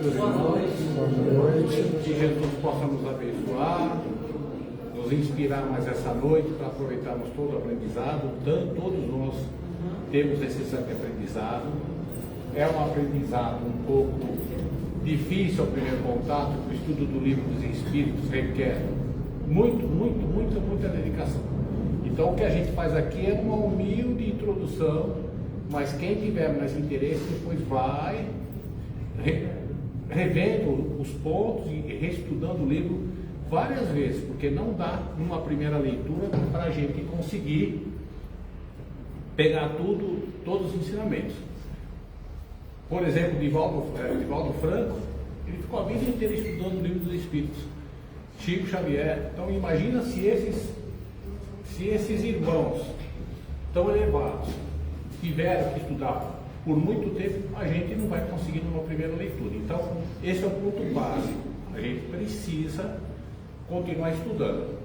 meus irmãos. Boa noite. Que Jesus possa nos abençoar, nos inspirar mais essa noite para aproveitarmos todo o aprendizado. Todos nós temos esse santo aprendizado. É um aprendizado um pouco difícil ao primeiro contato. O estudo do livro dos Espíritos requer muita dedicação. Então o que a gente faz aqui é uma humilde introdução, mas quem tiver mais interesse depois vai revendo os pontos e reestudando o livro várias vezes, porque não dá numa primeira leitura para a gente conseguir pegar todos os ensinamentos. Por exemplo, Divaldo Franco, ele ficou a vida inteira estudando o livro dos Espíritos. Chico Xavier. Então imagina se esses irmãos tão elevados tiveram que estudar por muito tempo, a gente não vai conseguir numa primeira leitura. Então esse é o ponto básico. A gente precisa continuar estudando.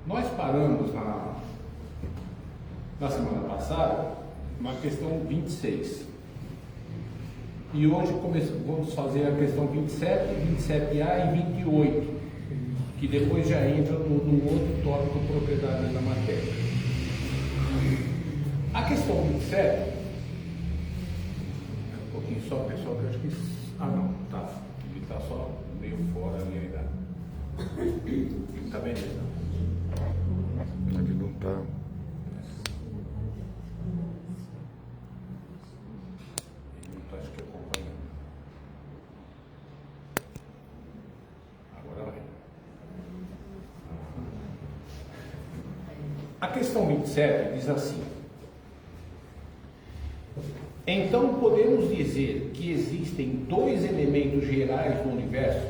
Nós paramos na semana passada na questão 26. E hoje vamos fazer a questão 27, 27A e 28, que depois já entra no outro tópico, propriedade da matéria. A questão 27, um pouquinho só, pessoal, que eu acho que... não, tá. Ele está só meio fora ali ainda. Tá bem, Ele não está. Acho que acompanhando. Agora vai. A questão 27 diz assim: então podemos dizer que existem dois elementos gerais no universo,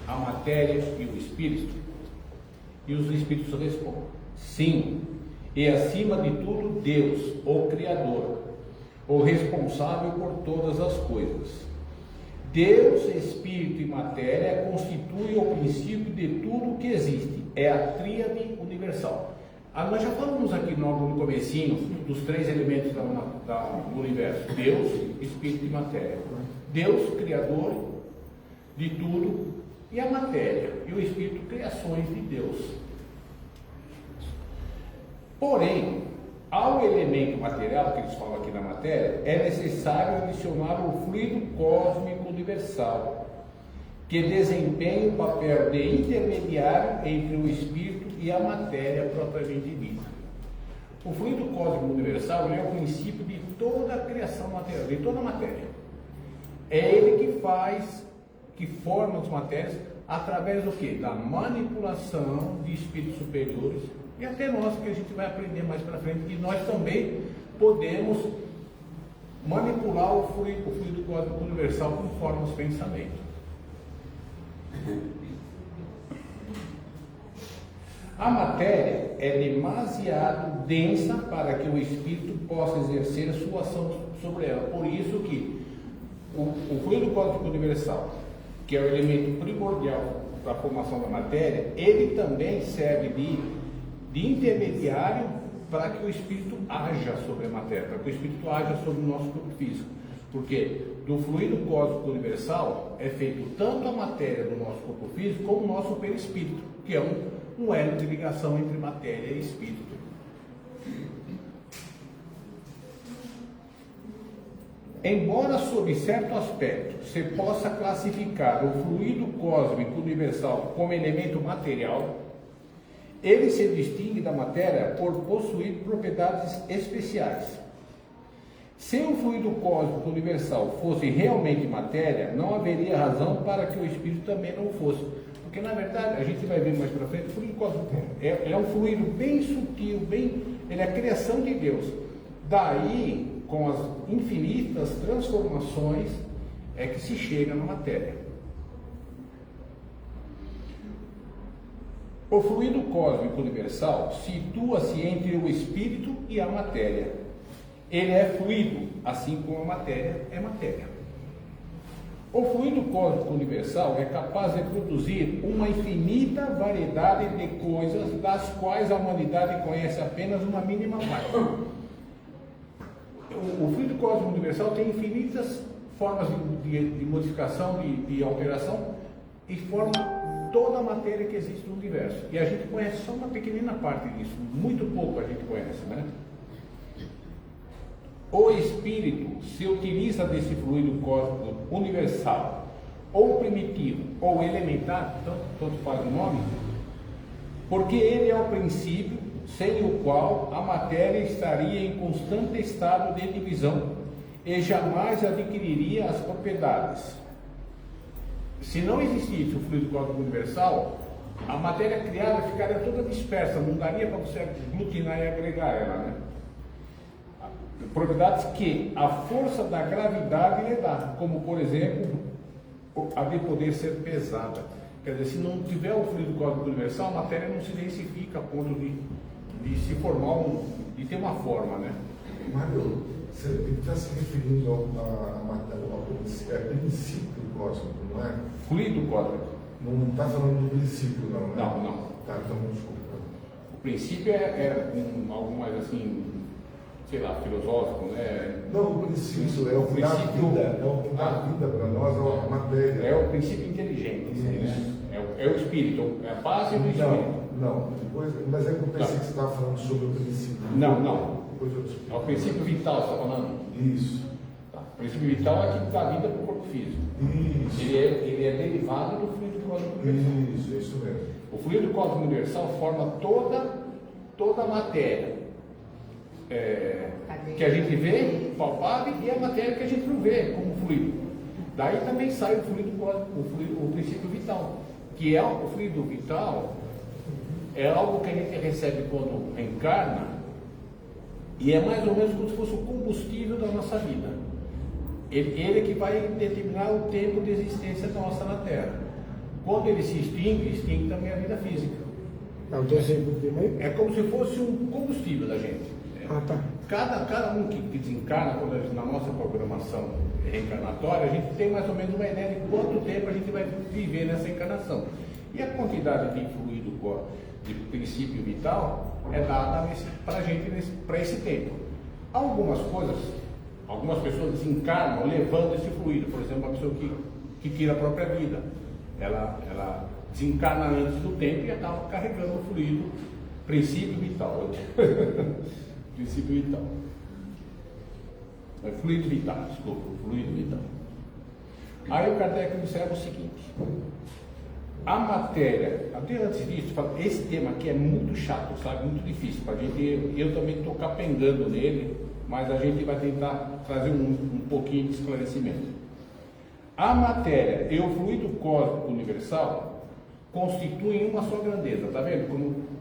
a matéria e o espírito? E os espíritos respondem: sim, e acima de tudo Deus, o Criador, o responsável por todas as coisas. Deus, Espírito e matéria constituem o princípio de tudo que existe. É a tríade universal. Nós já falamos aqui no comecinho dos três elementos do universo: Deus, Espírito e matéria. Deus, Criador de tudo, e a matéria e o Espírito, criações de Deus. Porém, ao elemento material que eles falam aqui na matéria, é necessário adicionar o fluido cósmico universal, que desempenha o papel de intermediário entre o espírito e a matéria propriamente dita. O fluido cósmico universal é o princípio de toda a criação material, de toda a matéria. É ele que forma as matérias através do quê? Da manipulação de espíritos superiores. E até nós, que a gente vai aprender mais para frente, que nós também podemos manipular o fluido cósmico universal conforme os pensamentos. A matéria é demasiado densa para que o espírito possa exercer sua ação sobre ela. Por isso que o fluido cósmico universal, que é o elemento primordial para a formação da matéria, ele também serve de intermediário para que o espírito haja sobre a matéria, para que o espírito haja sobre o nosso corpo físico. Porque do fluido cósmico universal é feito tanto a matéria do nosso corpo físico como o nosso perispírito, que é um elo de ligação entre matéria e espírito. Embora sob certo aspecto se possa classificar o fluido cósmico universal como elemento material, ele se distingue da matéria por possuir propriedades especiais. Se o fluido cósmico universal fosse realmente matéria, não haveria razão para que o espírito também não fosse. Porque, na verdade, a gente vai ver mais para frente, o fluido cósmico é um fluido bem sutil, ele é a criação de Deus. Daí, com as infinitas transformações, é que se chega na matéria. O fluido cósmico universal situa-se entre o espírito e a matéria. Ele é fluido, assim como a matéria é matéria. O fluido cósmico universal é capaz de produzir uma infinita variedade de coisas das quais a humanidade conhece apenas uma mínima parte. O fluido cósmico universal tem infinitas formas de modificação, de alteração, e forma toda a matéria que existe no universo. E a gente conhece só uma pequenina parte disso, muito pouco a gente conhece, né? O espírito se utiliza desse fluido cósmico universal, ou primitivo, ou elementar, tanto faz o nome, porque ele é o princípio sem o qual a matéria estaria em constante estado de divisão e jamais adquiriria as propriedades. Se não existisse o fluido cósmico universal, a matéria criada ficaria toda dispersa, não daria para você aglutinar e agregar ela, né? Propriedades que a força da gravidade lhe dá, como por exemplo a de poder ser pesada. Quer dizer, se não tiver o fluido cósmico universal, a matéria não se densifica a ponto de se formar, de ter uma forma, né? Mário, você está se referindo ao princípio cósmico, não é? Fluido cósmico. Não está falando do princípio, não, né? Não, não. Tá, então desculpa. O princípio é algo mais assim, sei lá, filosófico, né? Não, o princípio é o que dá vida, é o que dá vida para nós, é a matéria. É o princípio inteligente, assim, né? É o espírito, é a base do espírito. Não, depois, mas é que eu pensei que você estava falando sobre o princípio. Não. Depois eu te explico. É o princípio vital, você está falando? Isso. Tá. O princípio vital é que dá vida para o corpo físico. Isso. Ele é derivado do fluido cósmico universal. Isso, é isso mesmo. O fluido cósmico universal forma toda a matéria que a gente vê, palpável, e a matéria que a gente não vê como fluido. Daí também sai o fluido cósmico, o princípio vital, que é o fluido vital, é algo que a gente recebe quando encarna, e é mais ou menos como se fosse o combustível da nossa vida. Ele que vai determinar o tempo de existência nossa na Terra. Quando ele se extingue também a vida física. Não tem exemplo também? É como se fosse um combustível da gente. Ah, tá. Cada um que desencarna, na nossa programação reencarnatória, a gente tem mais ou menos uma ideia de quanto tempo a gente vai viver nessa encarnação. E a quantidade de fluido de princípio vital é dada para a gente para esse tempo. Algumas pessoas desencarnam levando esse fluido. Por exemplo, uma pessoa que tira a própria vida, ela desencarna antes do tempo e acaba carregando o fluido princípio vital. Princípio vital. Fluido vital, desculpa, fluido vital. Aí o Kardec observa o seguinte: a matéria, até antes disso, esse tema aqui é muito chato, sabe? Muito difícil para a gente. Eu também estou capengando nele, mas a gente vai tentar trazer um pouquinho de esclarecimento. A matéria e o fluido cósmico universal constituem uma só grandeza, tá vendo? Como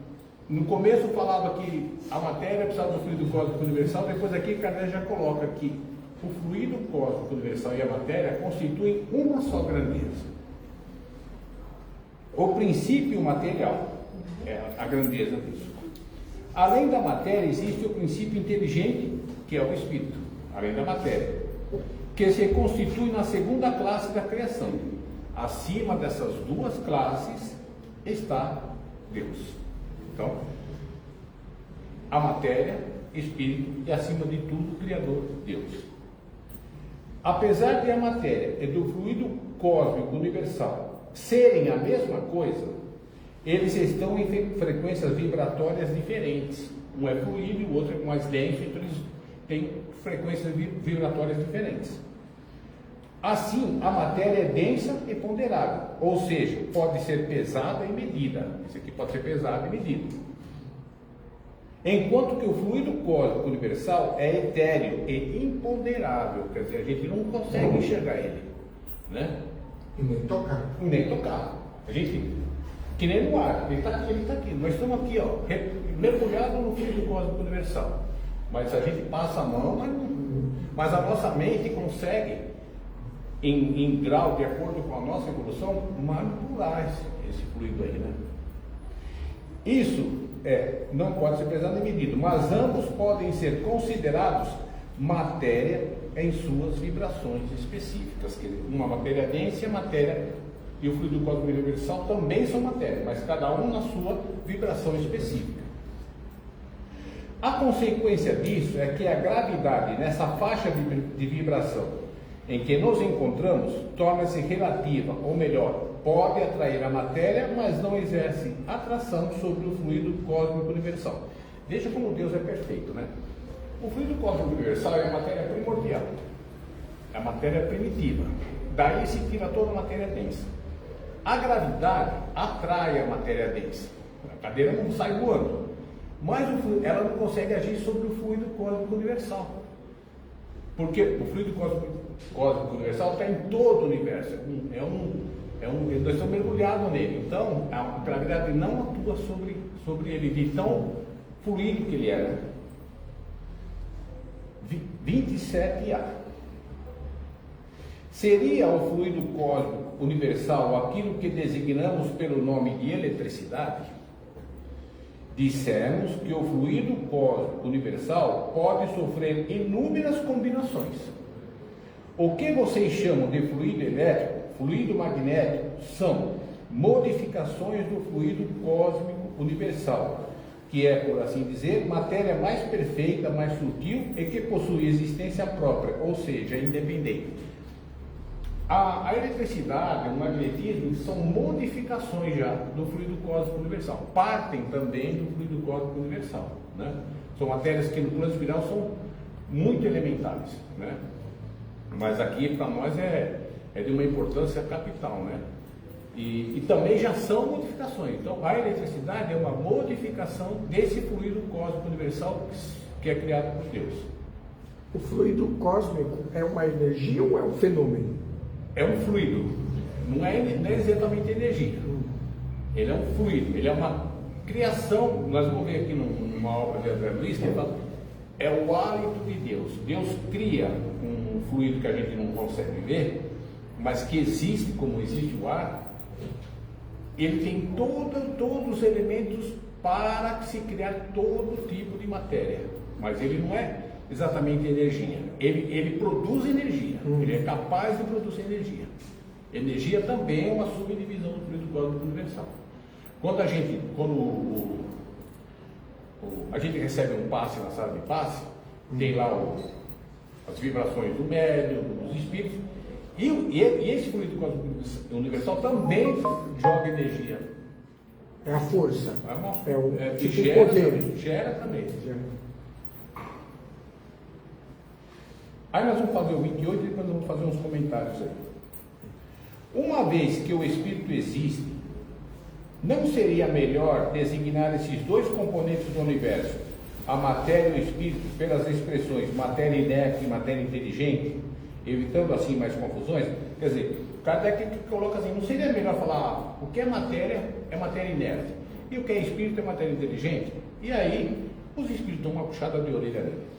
no começo falava que a matéria precisava do fluido cósmico universal, depois aqui Kardec já coloca que o fluido cósmico universal e a matéria constituem uma só grandeza. O princípio material é a grandeza disso. Além da matéria, existe o princípio inteligente, que é o espírito, além da matéria, que se constitui na segunda classe da criação. Acima dessas duas classes está Deus. Então, a matéria, espírito e, acima de tudo, o Criador, Deus. Apesar de a matéria e do fluido cósmico universal serem a mesma coisa, eles estão em frequências vibratórias diferentes. Um é fluido e o outro é mais denso, então eles têm frequências vibratórias diferentes. Assim, a matéria é densa e ponderável, ou seja, pode ser pesada e medida. Isso aqui pode ser pesado e medido. Enquanto que o fluido cósmico universal é etéreo e imponderável, quer dizer, a gente não consegue enxergar ele, né? E nem tocar. Nem tocar. A gente, que nem no ar, ele está aqui. Nós estamos aqui, ó, mergulhados no fluido cósmico universal. Mas a gente passa a mão, mas a nossa mente consegue, em grau, de acordo com a nossa evolução, manipular esse fluido aí, né? Isso não pode ser pesado nem medido, mas ambos podem ser considerados matéria em suas vibrações específicas. Quer dizer, uma matéria densa e o fluido cósmico universal também são matéria, mas cada um na sua vibração específica. A consequência disso é que a gravidade nessa faixa de vibração em que nos encontramos torna-se relativa, ou melhor, pode atrair a matéria, mas não exerce atração sobre o fluido cósmico universal. Veja como Deus é perfeito, né? O fluido cósmico universal é a matéria primordial, é a matéria primitiva. Daí se tira toda a matéria densa. A gravidade atrai a matéria densa. A cadeira não sai voando, mas ela não consegue agir sobre o fluido cósmico universal. Porque o fluido cósmico universal está em todo o universo. Nós estamos mergulhados nele. Então, a gravidade não atua sobre ele, de tão fluido que ele é. Né? 27A. Seria o fluido cósmico universal aquilo que designamos pelo nome de eletricidade? Dissemos que o fluido cósmico universal pode sofrer inúmeras combinações. O que vocês chamam de fluido elétrico, fluido magnético, são modificações do fluido cósmico universal, que é, por assim dizer, matéria mais perfeita, mais sutil e que possui existência própria, ou seja, independente. A eletricidade, o magnetismo são modificações já do fluido cósmico universal, partem também do fluido cósmico universal, né? São matérias que no plano espiral são muito elementares, né? Mas aqui para nós é de uma importância capital, né? E também já são modificações. Então a eletricidade é uma modificação desse fluido cósmico universal que é criado por Deus. O fluido cósmico é uma energia ou é um fenômeno? É um fluido, não é exatamente energia. Ele é um fluido, ele é uma criação. Nós vamos ver aqui numa obra de André Luiz que ele fala, é o hálito de Deus. Deus cria um fluido que a gente não consegue ver, mas que existe, como existe o ar. Ele tem todos os elementos para se criar todo tipo de matéria, mas ele não é exatamente energia. Ele produz energia, ele é capaz de produzir energia. Energia também é uma subdivisão do fluido cósmico universal. Quando a gente recebe um passe na sala de passe, tem lá as vibrações do médium, dos espíritos, e esse fluido cósmico universal também joga energia. É a força. Gera também. Aí nós vamos fazer o 28 e depois nós vamos fazer uns comentários aí. Uma vez que o Espírito existe, não seria melhor designar esses dois componentes do universo, a matéria e o Espírito, pelas expressões matéria inerte e matéria inteligente, evitando assim mais confusões? Quer dizer, Kardec coloca assim, não seria melhor falar o que é matéria inerte e o que é Espírito é matéria inteligente? E aí, os Espíritos dão uma puxada de orelha nele.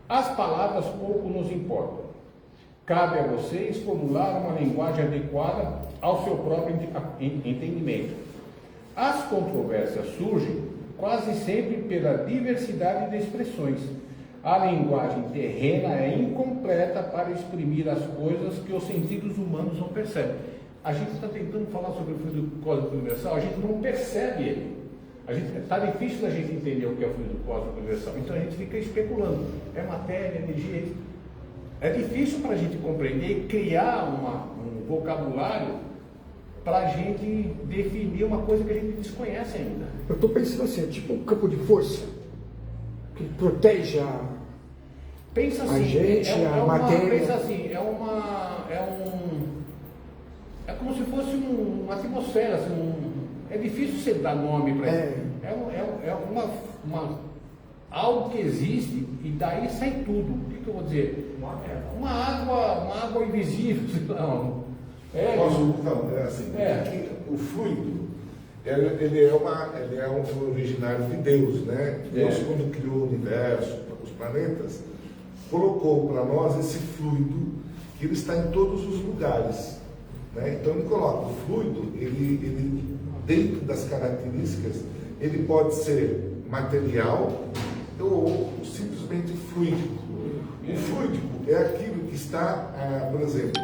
As palavras pouco nos importam. Cabe a vocês formular uma linguagem adequada ao seu próprio entendimento. As controvérsias surgem quase sempre pela diversidade de expressões. A linguagem terrena é incompleta para exprimir as coisas que os sentidos humanos não percebem. A gente está tentando falar sobre o fluido cósmico universal, a gente não percebe ele. Está difícil da gente entender o que é o fluido cósmico universal, então a gente fica especulando. É matéria, energia. É difícil para a gente compreender e criar um vocabulário para a gente definir uma coisa que a gente desconhece ainda. Eu estou pensando assim, é tipo um campo de força que protege a gente, a matéria. Pensa assim, é como se fosse uma atmosfera, assim, é difícil você dar nome para isso. É algo que existe e daí sai tudo. O que eu vou dizer? Uma água invisível. Não. O fluido, ele é um originário de Deus, né? Deus, quando criou o universo, os planetas, colocou para nós esse fluido que ele está em todos os lugares, né? Então ele coloca o fluido, ele dentro das características, ele pode ser material ou simplesmente fluídico. O fluídico é aquilo que está, por exemplo,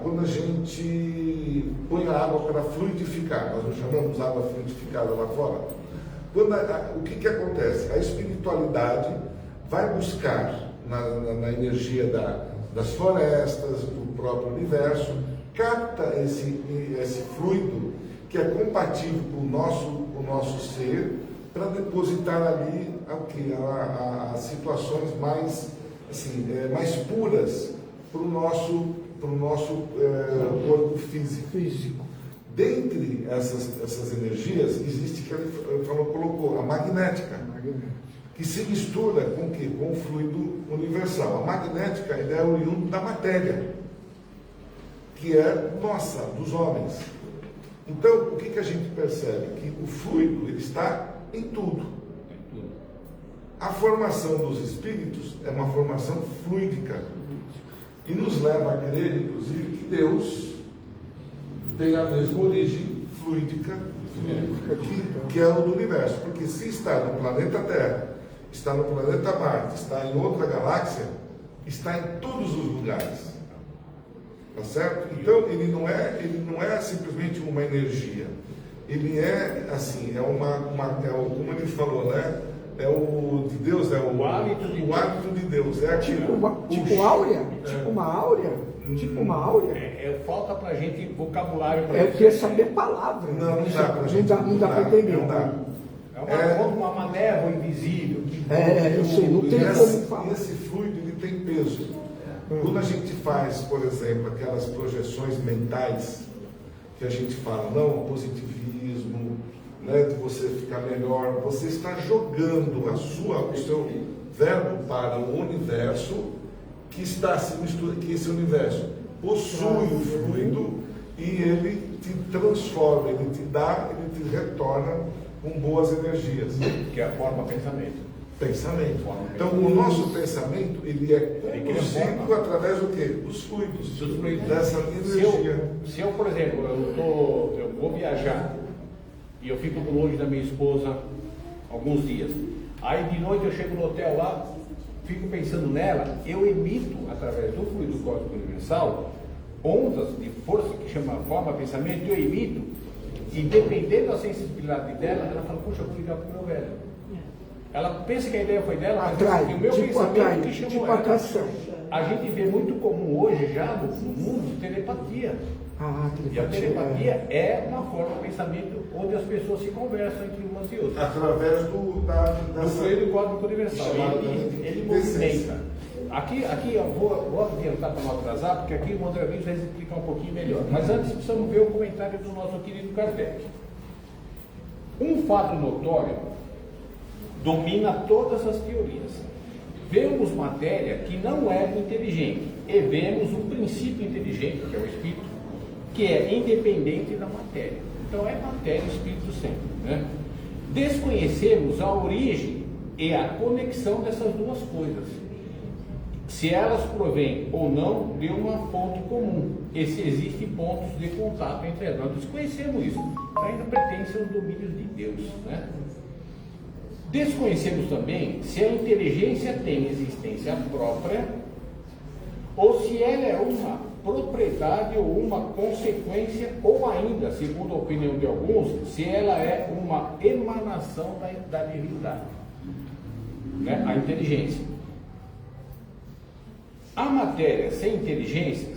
quando a gente põe a água para fluidificar, nós não chamamos água fluidificada lá fora. O que acontece? A espiritualidade vai buscar na energia das florestas, do próprio universo, capta esse fluido que é compatível com o nosso ser, para depositar ali as situações mais, assim, mais puras para o nosso corpo físico. Dentre essas energias, existe, que ele colocou, a magnética, que se mistura com o quê? Com o fluido universal. A magnética é oriunda da matéria, que é nossa, dos homens. Então, o que a gente percebe? Que o fluido ele está em tudo. A formação dos espíritos é uma formação fluídica e nos leva a crer, inclusive, que Deus tem a mesma origem fluídica que é o do universo. Porque se está no planeta Terra, está no planeta Marte, está em outra galáxia, está em todos os lugares. Tá certo? Então, ele não é simplesmente uma energia. Ele é, assim, como ele falou, né? É o de Deus, é o hálito de Deus. É tipo áurea? Tipo uma áurea? Tipo uma áurea? Falta pra gente vocabulário. Eu queria saber palavra. Não dá pra gente. Não dá para entender. Não dá. É uma névoa invisível. Eu sei, não tem como falar. Esse fluido, ele tem peso. Quando a gente faz, por exemplo, aquelas projeções mentais, que a gente fala, não, positivismo, né, de você ficar melhor, você está jogando o seu verbo para o universo que está se misturando, que esse universo possui o fluido e ele te transforma, ele te retorna com boas energias. Que é a forma pensamento. Então, o nosso pensamento, ele é conduzido através do quê? Dos fluidos, dessa energia. Se eu, por exemplo, eu vou viajar e eu fico longe da minha esposa alguns dias, aí de noite eu chego no hotel lá, fico pensando nela, eu emito, através do fluido cósmico universal, ondas de força que chama forma pensamento, eu emito, e dependendo da sensibilidade dela, ela fala, puxa, eu vou ligar para o meu velho. Ela pensa que a ideia foi dela, atrai, mas o meu pensamento que chamou tipo ela. atração. A gente vê muito comum hoje já no mundo telepatia. E a telepatia é uma forma de pensamento onde as pessoas se conversam entre umas e outras. Através do fluido cósmico universal. Ele movimenta. Aqui eu vou adiantar para não atrasar, porque aqui o André Luiz vai explicar um pouquinho melhor. Mas antes precisamos ver o comentário do nosso querido Kardec. Um fato notório domina todas as teorias. Vemos matéria que não é inteligente e vemos um princípio inteligente, que é o espírito, que é independente da matéria. Então é matéria e espírito sempre, né? Desconhecemos a origem e a conexão dessas duas coisas, se elas provêm ou não de uma fonte comum e se existem pontos de contato entre elas. Nós desconhecemos isso, ainda pertence aos domínios de Deus, né? Desconhecemos também se a inteligência tem existência própria ou se ela é uma propriedade ou uma consequência, ou ainda, segundo a opinião de alguns, se ela é uma emanação da divindade, né? A inteligência. A matéria sem inteligência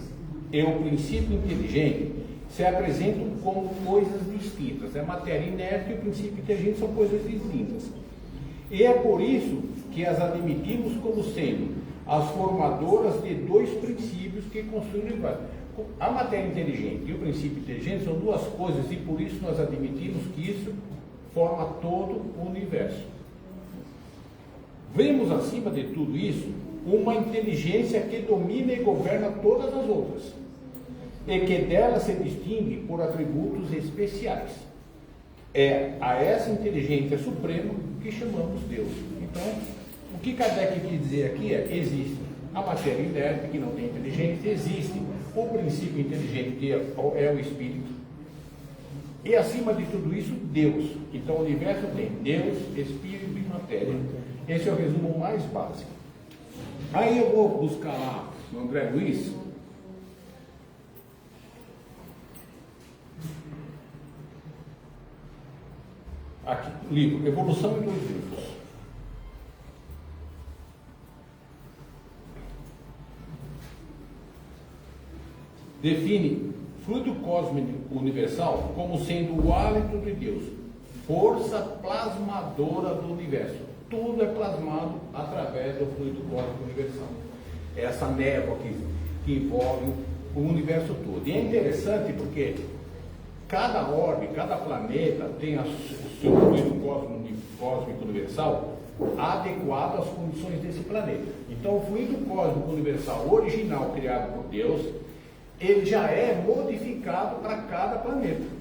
e o princípio inteligente se apresentam como coisas distintas. A matéria inerte e o princípio inteligente são coisas distintas. E é por isso que as admitimos como sendo as formadoras de dois princípios que construem o universo. A matéria inteligente e o princípio inteligente são duas coisas e por isso nós admitimos que isso forma todo o universo. Vemos acima de tudo isso uma inteligência que domina e governa todas as outras e que dela se distingue por atributos especiais. É a essa inteligência suprema que chamamos Deus. Então, o que Kardec quis dizer aqui é: existe a matéria inerte, que não tem inteligência, existe o princípio inteligente, que é o Espírito, e acima de tudo isso, Deus. Então, o universo tem Deus, Espírito e matéria. Esse é o resumo mais básico. Aí eu vou buscar lá no André Luiz. Aqui, livro Evolução em 2 livros. define fluido cósmico universal como sendo o hálito de Deus, força plasmadora do universo. Tudo é plasmado através do fluido cósmico universal. Essa névoa que envolve o universo todo. E é interessante porque cada orbe, cada planeta tem o seu fluido cósmico universal adequado às condições desse planeta. Então o fluido cósmico universal original criado por Deus, ele já é modificado para cada planeta.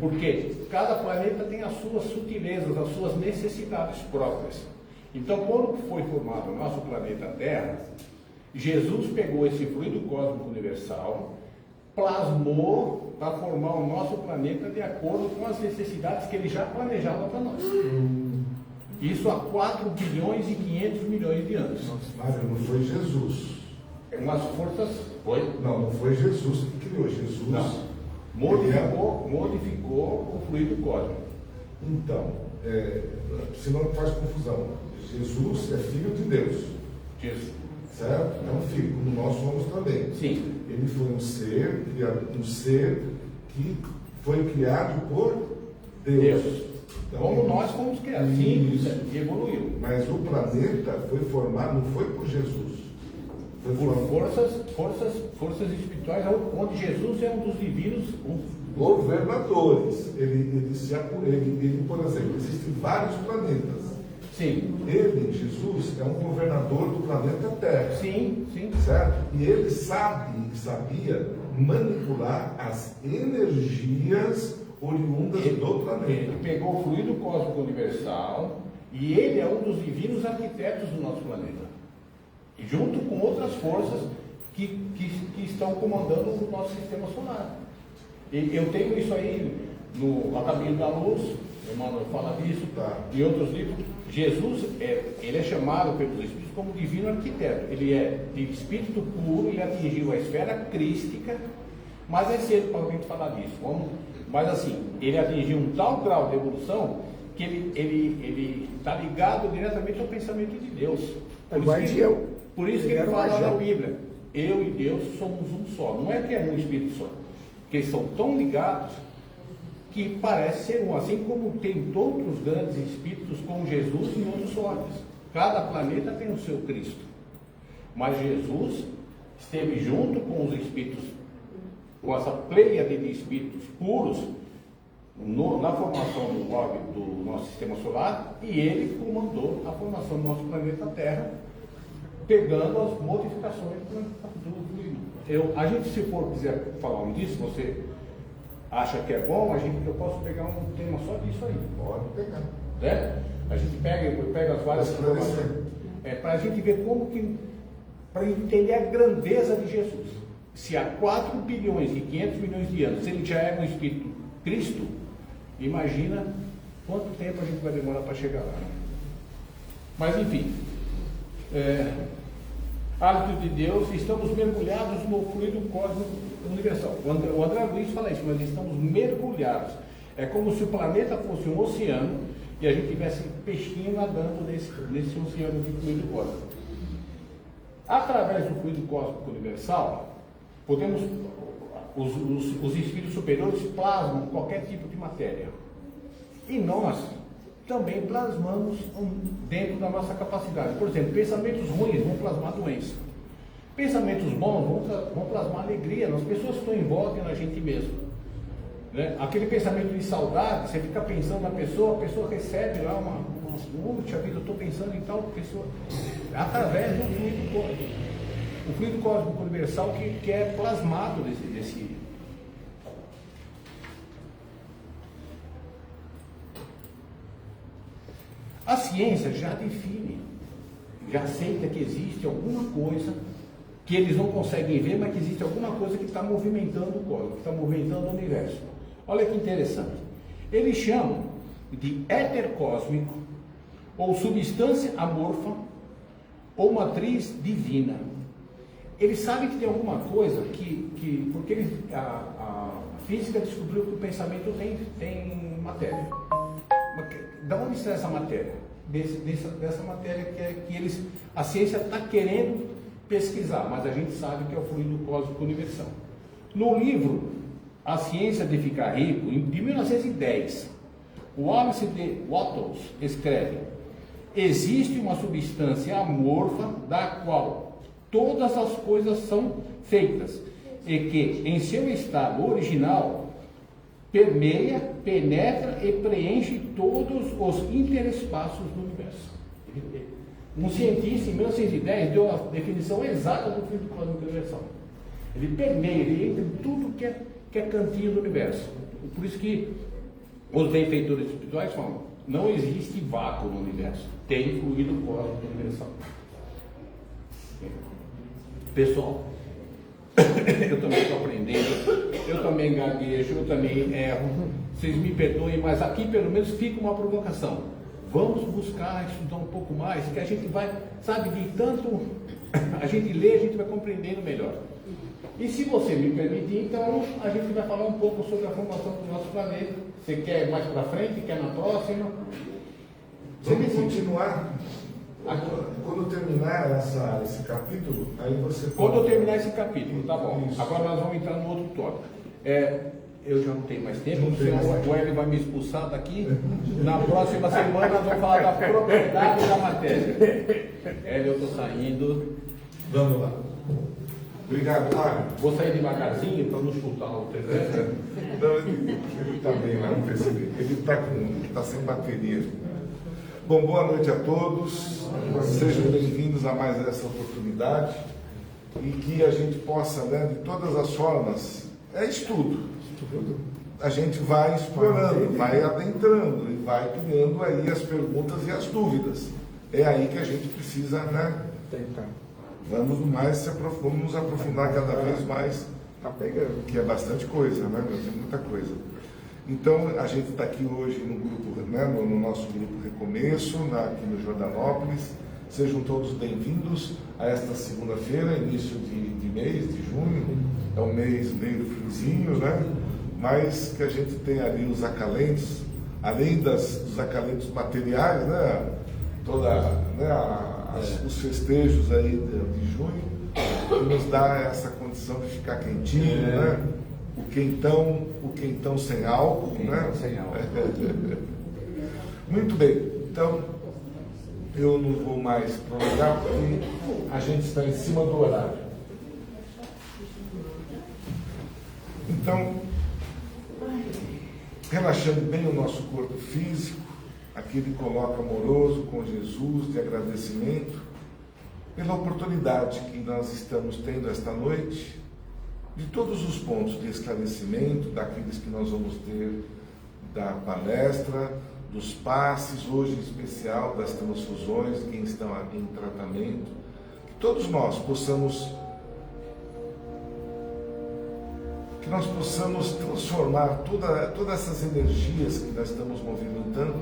Porque cada planeta tem as suas sutilezas, as suas necessidades próprias. Então, quando foi formado o nosso planeta Terra, Jesus pegou esse fluido cósmico universal, plasmou para formar o nosso planeta de acordo com as necessidades que ele já planejava para nós. Isso há 4 bilhões e 500 milhões de anos. Mas não foi Jesus. Umas forças... Foi? Não foi Jesus que criou. Jesus... Não. Modificou o fluido cósmico. Então, senão faz confusão. Jesus é filho de Deus. Jesus. Certo? É um filho, como nós somos também. Sim. Ele foi um ser que foi criado por Deus. Então, como nós fomos criados. Sim, evoluiu. Mas o planeta foi formado, não foi por Jesus. Foi Por forças espirituais, onde Jesus é um dos divinos governadores. Ele, por exemplo, existem vários planetas. Sim. Ele, Jesus, é um governador do planeta Terra. Sim, sim. Certo? E ele sabia manipular as energias oriundas do planeta. Ele pegou o fluido cósmico universal e ele é um dos divinos arquitetos do nosso planeta. Junto com outras forças que estão comandando o nosso sistema solar. E eu tenho isso aí no A Caminho da Luz, Emmanuel fala disso, em outros livros. Jesus, ele é chamado pelos Espíritos como divino arquiteto. Ele é de espírito puro, ele atingiu a esfera crística, mas é cedo para a gente falar disso. Mas assim, ele atingiu um tal grau de evolução que ele está ligado diretamente ao pensamento de Deus. Por isso que ele fala na Bíblia, eu e Deus somos um só. Não é que é um espírito só, porque eles são tão ligados que parece ser um, assim como tem outros grandes espíritos como Jesus em outros orbes. Cada planeta tem o seu Cristo. Mas Jesus esteve junto com os espíritos, com essa pleiade de espíritos puros, na formação do orbe do nosso sistema solar, e ele comandou a formação do nosso planeta Terra, pegando as modificações do fluido. A gente, se for quiser falar disso, você acha que é bom, eu posso pegar um tema só disso aí. Pode pegar. Né? A gente pega as várias informações. Para a gente ver como que, para entender a grandeza de Jesus. Se há 4 bilhões e 500 milhões de anos ele já é um Espírito Cristo, imagina quanto tempo a gente vai demorar para chegar lá. Né? Mas enfim, hálito de Deus, estamos mergulhados no fluido cósmico universal. O André Luiz fala isso, mas estamos mergulhados. É como se o planeta fosse um oceano e a gente tivesse peixinho nadando nesse oceano de fluido cósmico. Através do fluido cósmico universal, os espíritos superiores plasmam qualquer tipo de matéria. E nós também plasmamos dentro da nossa capacidade. Por exemplo, pensamentos ruins vão plasmar doença. Pensamentos bons vão plasmar alegria nas pessoas que estão em volta e na gente mesmo. Né? Aquele pensamento de saudade, você fica pensando na pessoa, a pessoa recebe lá puxa vida, eu estou pensando em tal pessoa. Através do fluido cósmico. O fluido cósmico universal que é plasmado desse. A ciência já define, já aceita que existe alguma coisa que eles não conseguem ver, mas que existe alguma coisa que está movimentando o cosmos, que está movimentando o universo. Olha que interessante. Eles chamam de éter cósmico, ou substância amorfa, ou matriz divina. Eles sabem que tem alguma coisa porque a física descobriu que o pensamento tem matéria. Da onde está essa matéria? Dessa matéria que a ciência está querendo pesquisar, mas a gente sabe que é o fluido cósmico universal. No livro A Ciência de Ficar Rico, de 1910, o Wallace de Wattles escreve: existe uma substância amorfa da qual todas as coisas são feitas e que, em seu estado original, permeia, penetra e preenche todos os interespaços do universo. Um cientista, em 1910, deu a definição exata do fluido cósmico universal. Ele permeia, ele entra em tudo que é cantinho do universo. Por isso que os benfeitores espirituais falam: não existe vácuo no universo, tem fluido cósmico universal. Pessoal, eu também estou aprendendo, eu também gaguejo, eu também erro, vocês me perdoem, mas aqui pelo menos fica uma provocação. Vamos buscar estudar um pouco mais, que a gente vai, sabe, de tanto a gente lê, a gente vai compreendendo melhor. E se você me permitir, então, a gente vai falar um pouco sobre a formação do nosso planeta. Você quer mais para frente, quer na próxima? Vamos continuar? Quando terminar esse capítulo, aí você pode... Quando eu terminar esse capítulo, tá bom. Isso. Agora nós vamos entrar no outro tópico. Eu já não tenho mais tempo, senão o Hélio vai me expulsar daqui. Na próxima semana nós vamos falar da propriedade da matéria. Hélio, eu estou saindo. Vamos lá. Obrigado, Mário. Vou sair devagarzinho para não chutar o telefone. Não, ele está bem lá, não percebi. Ele está sem bateria. Bom, boa noite a todos. Sejam bem-vindos a mais essa oportunidade. E que a gente possa, né, de todas as formas, estudo. A gente vai explorando, vai adentrando e vai criando aí as perguntas e as dúvidas. É aí que a gente precisa, né? Vamos nos aprofundar cada vez mais, que é bastante coisa, né? Tem muita coisa. Então, a gente está aqui hoje no grupo, né, no nosso grupo Recomeço, aqui no Jordanópolis. Sejam todos bem-vindos a esta segunda-feira, início de mês, de junho. É um mês meio friozinho, né? Mas que a gente tem ali os acalentos, além dos acalentos materiais, né? Os festejos aí de junho, que nos dá essa condição de ficar quentinho, né? O quentão sem álcool, né? Sem álcool. Muito bem, então eu não vou mais prolongar porque a gente está em cima do horário. Então, relaxando bem o nosso corpo físico, aquele coloca amoroso com Jesus, de agradecimento pela oportunidade que nós estamos tendo esta noite, de todos os pontos de esclarecimento, daqueles que nós vamos ter da palestra, dos passes, hoje em especial das transfusões, quem estão em tratamento, que todos nós possamos transformar todas essas energias que nós estamos movimentando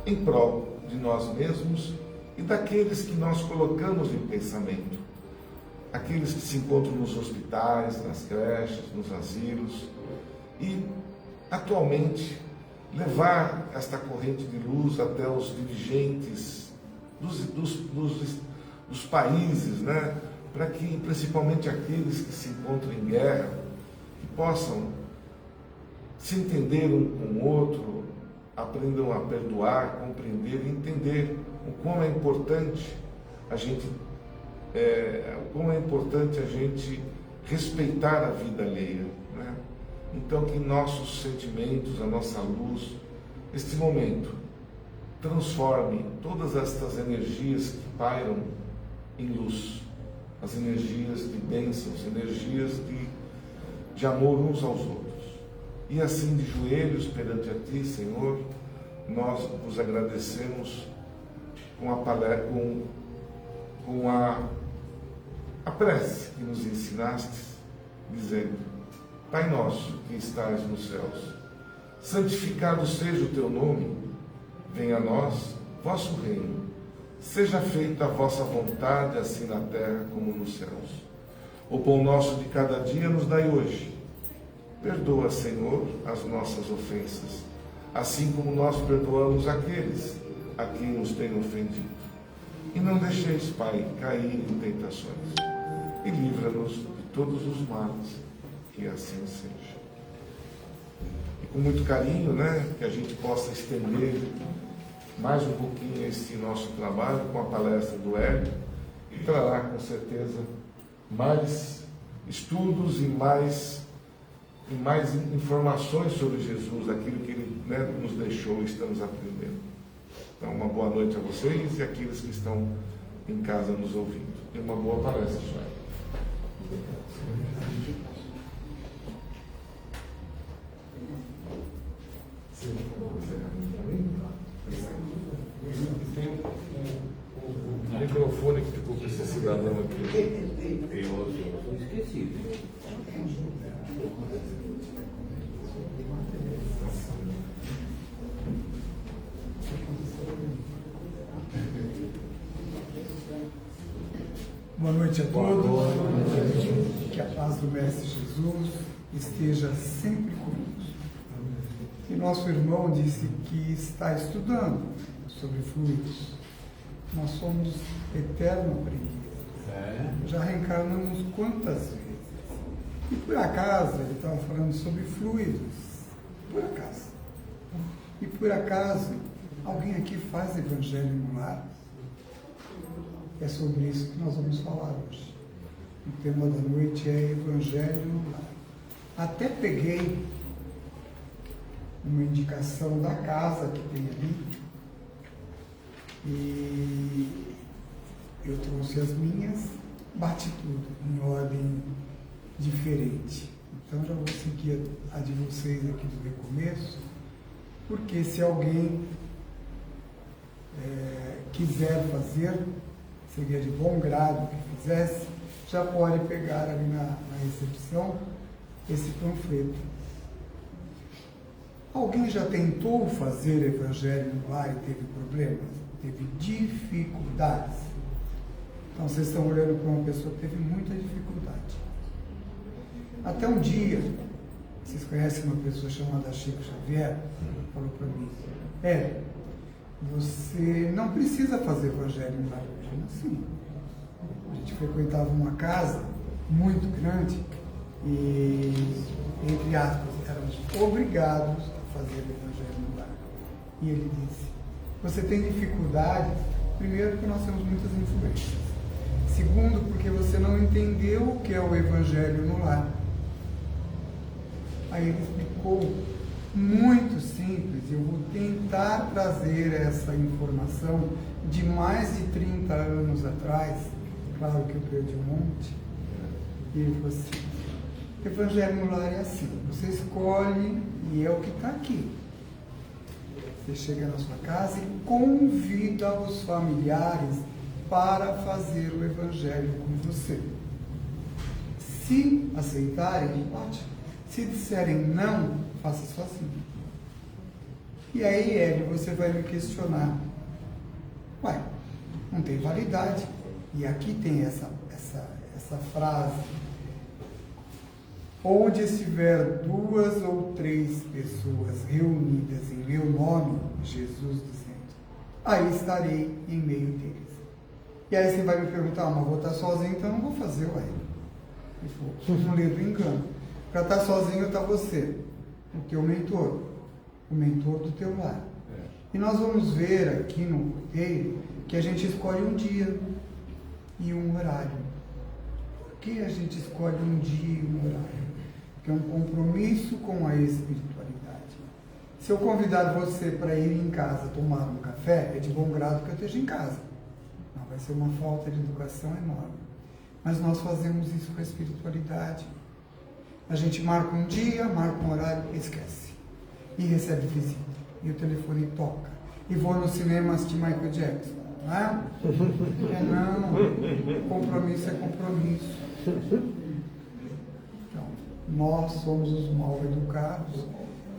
em prol de nós mesmos e daqueles que nós colocamos em pensamento, aqueles que se encontram nos hospitais, nas creches, nos asilos, e atualmente levar esta corrente de luz até os dirigentes dos países, né? Para que, principalmente aqueles que se encontram em guerra, que possam se entender um com o outro, aprendam a perdoar, compreender e entender o quão é importante a gente respeitar a vida alheia, né? Então, que nossos sentimentos, a nossa luz, este momento, transforme todas estas energias que pairam em luz, as energias de bênçãos, energias de amor uns aos outros. E assim, de joelhos perante a Ti, Senhor, nós vos agradecemos com a prece que nos ensinaste, dizendo: Pai nosso que estais nos céus, santificado seja o teu nome, venha a nós vosso reino, seja feita a vossa vontade, assim na terra como nos céus. O pão nosso de cada dia nos dai hoje. Perdoa, Senhor, as nossas ofensas, assim como nós perdoamos aqueles a quem nos têm ofendido. E não deixeis, Pai, cair em tentações, e livra-nos de todos os males, Que assim seja. E com muito carinho, né, que a gente possa estender mais um pouquinho esse nosso trabalho com a palestra do Hélio, e trará com certeza mais estudos e mais informações sobre Jesus, aquilo que ele, né, nos deixou e estamos aprendendo. Então, uma boa noite a vocês e aqueles que estão em casa nos ouvindo. E uma boa palestra, senhor. Tem o microfone que ficou com esse cidadão aqui. Eu esqueci. Boa noite a todos. Que a paz do Mestre Jesus esteja sempre conosco. E nosso irmão disse que está estudando sobre fluidos. Nós somos eterno aprendiz. Já reencarnamos quantas vezes? E por acaso ele estava falando sobre fluidos. Por acaso. E por acaso alguém aqui faz evangelho no lar? É sobre isso que nós vamos falar hoje. O tema da noite é Evangelho no lar. Até peguei uma indicação da casa que tem ali e eu trouxe as minhas, bati tudo em ordem diferente. Então já vou seguir a de vocês aqui do recomeço, porque se alguém quiser fazer, seria de bom grado que fizesse, já pode pegar ali na recepção esse panfleto. Alguém já tentou fazer evangelho no lar e teve problemas? Teve dificuldades? Então vocês estão olhando para uma pessoa que teve muita dificuldade. Até um dia, vocês conhecem uma pessoa chamada Chico Xavier? Falou para mim, você não precisa fazer evangelho no lar. Assim, a gente frequentava uma casa muito grande e, entre aspas, éramos obrigados a fazer o evangelho no lar. E ele disse, você tem dificuldade, primeiro porque nós temos muitas influências, segundo porque você não entendeu o que é o evangelho no lar. Aí ele explicou, muito simples, eu vou tentar trazer essa informação de mais de 30 anos atrás, claro que eu perdi um monte, e ele falou assim, evangelho no lar é assim, você escolhe e é o que está aqui. Você chega na sua casa e convida os familiares para fazer o evangelho com você. Se aceitarem, ótimo. Se disserem não, faça sozinho. E aí, Hélio, você vai me questionar. Ué, não tem validade. E aqui tem essa frase. Onde estiver 2 ou 3 pessoas reunidas em meu nome, Jesus dizendo, aí estarei em meio deles. E aí você vai me perguntar, mas vou estar sozinho, então não vou fazer, ué. Ele falou, não lê do engano. Para estar sozinho está você, o teu mentor, o mentor do teu lar. E nós vamos ver aqui no roteiro que a gente escolhe um dia e um horário. Por que a gente escolhe um dia e um horário? Porque é um compromisso com a espiritualidade. Se eu convidar você para ir em casa tomar um café, é de bom grado que eu esteja em casa. Não, vai ser uma falta de educação enorme. Mas nós fazemos isso com a espiritualidade. A gente marca um dia, marca um horário e esquece. E recebe visita. E o telefone toca. E vou no cinema assistir Michael Jackson. Não é? Não. Compromisso é compromisso. Então, nós somos os mal educados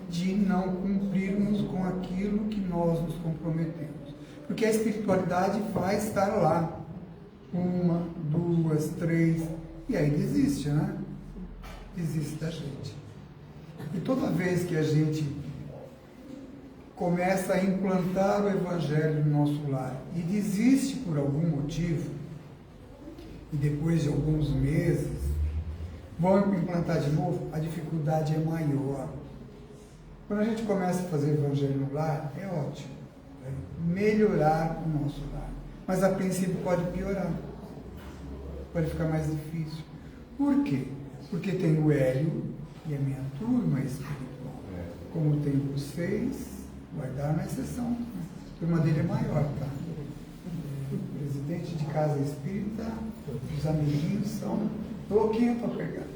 de não cumprirmos com aquilo que nós nos comprometemos. Porque a espiritualidade vai estar lá. 1, 2, 3. E aí desiste, né? Desiste da gente. E toda vez que a gente começa a implantar o evangelho no nosso lar e desiste por algum motivo, e depois de alguns meses, Vão implantar de novo, a dificuldade é maior. Quando a gente começa a fazer evangelho no lar, é ótimo. Melhorar o nosso lar. Mas a princípio pode piorar. Pode ficar mais difícil. Por quê? Porque tem o Hélio e a minha turma espiritual. Como tem vocês, guardaram a exceção. A turma dele é maior, tá? O presidente de casa espírita, os amiguinhos são louquinhos para pegar.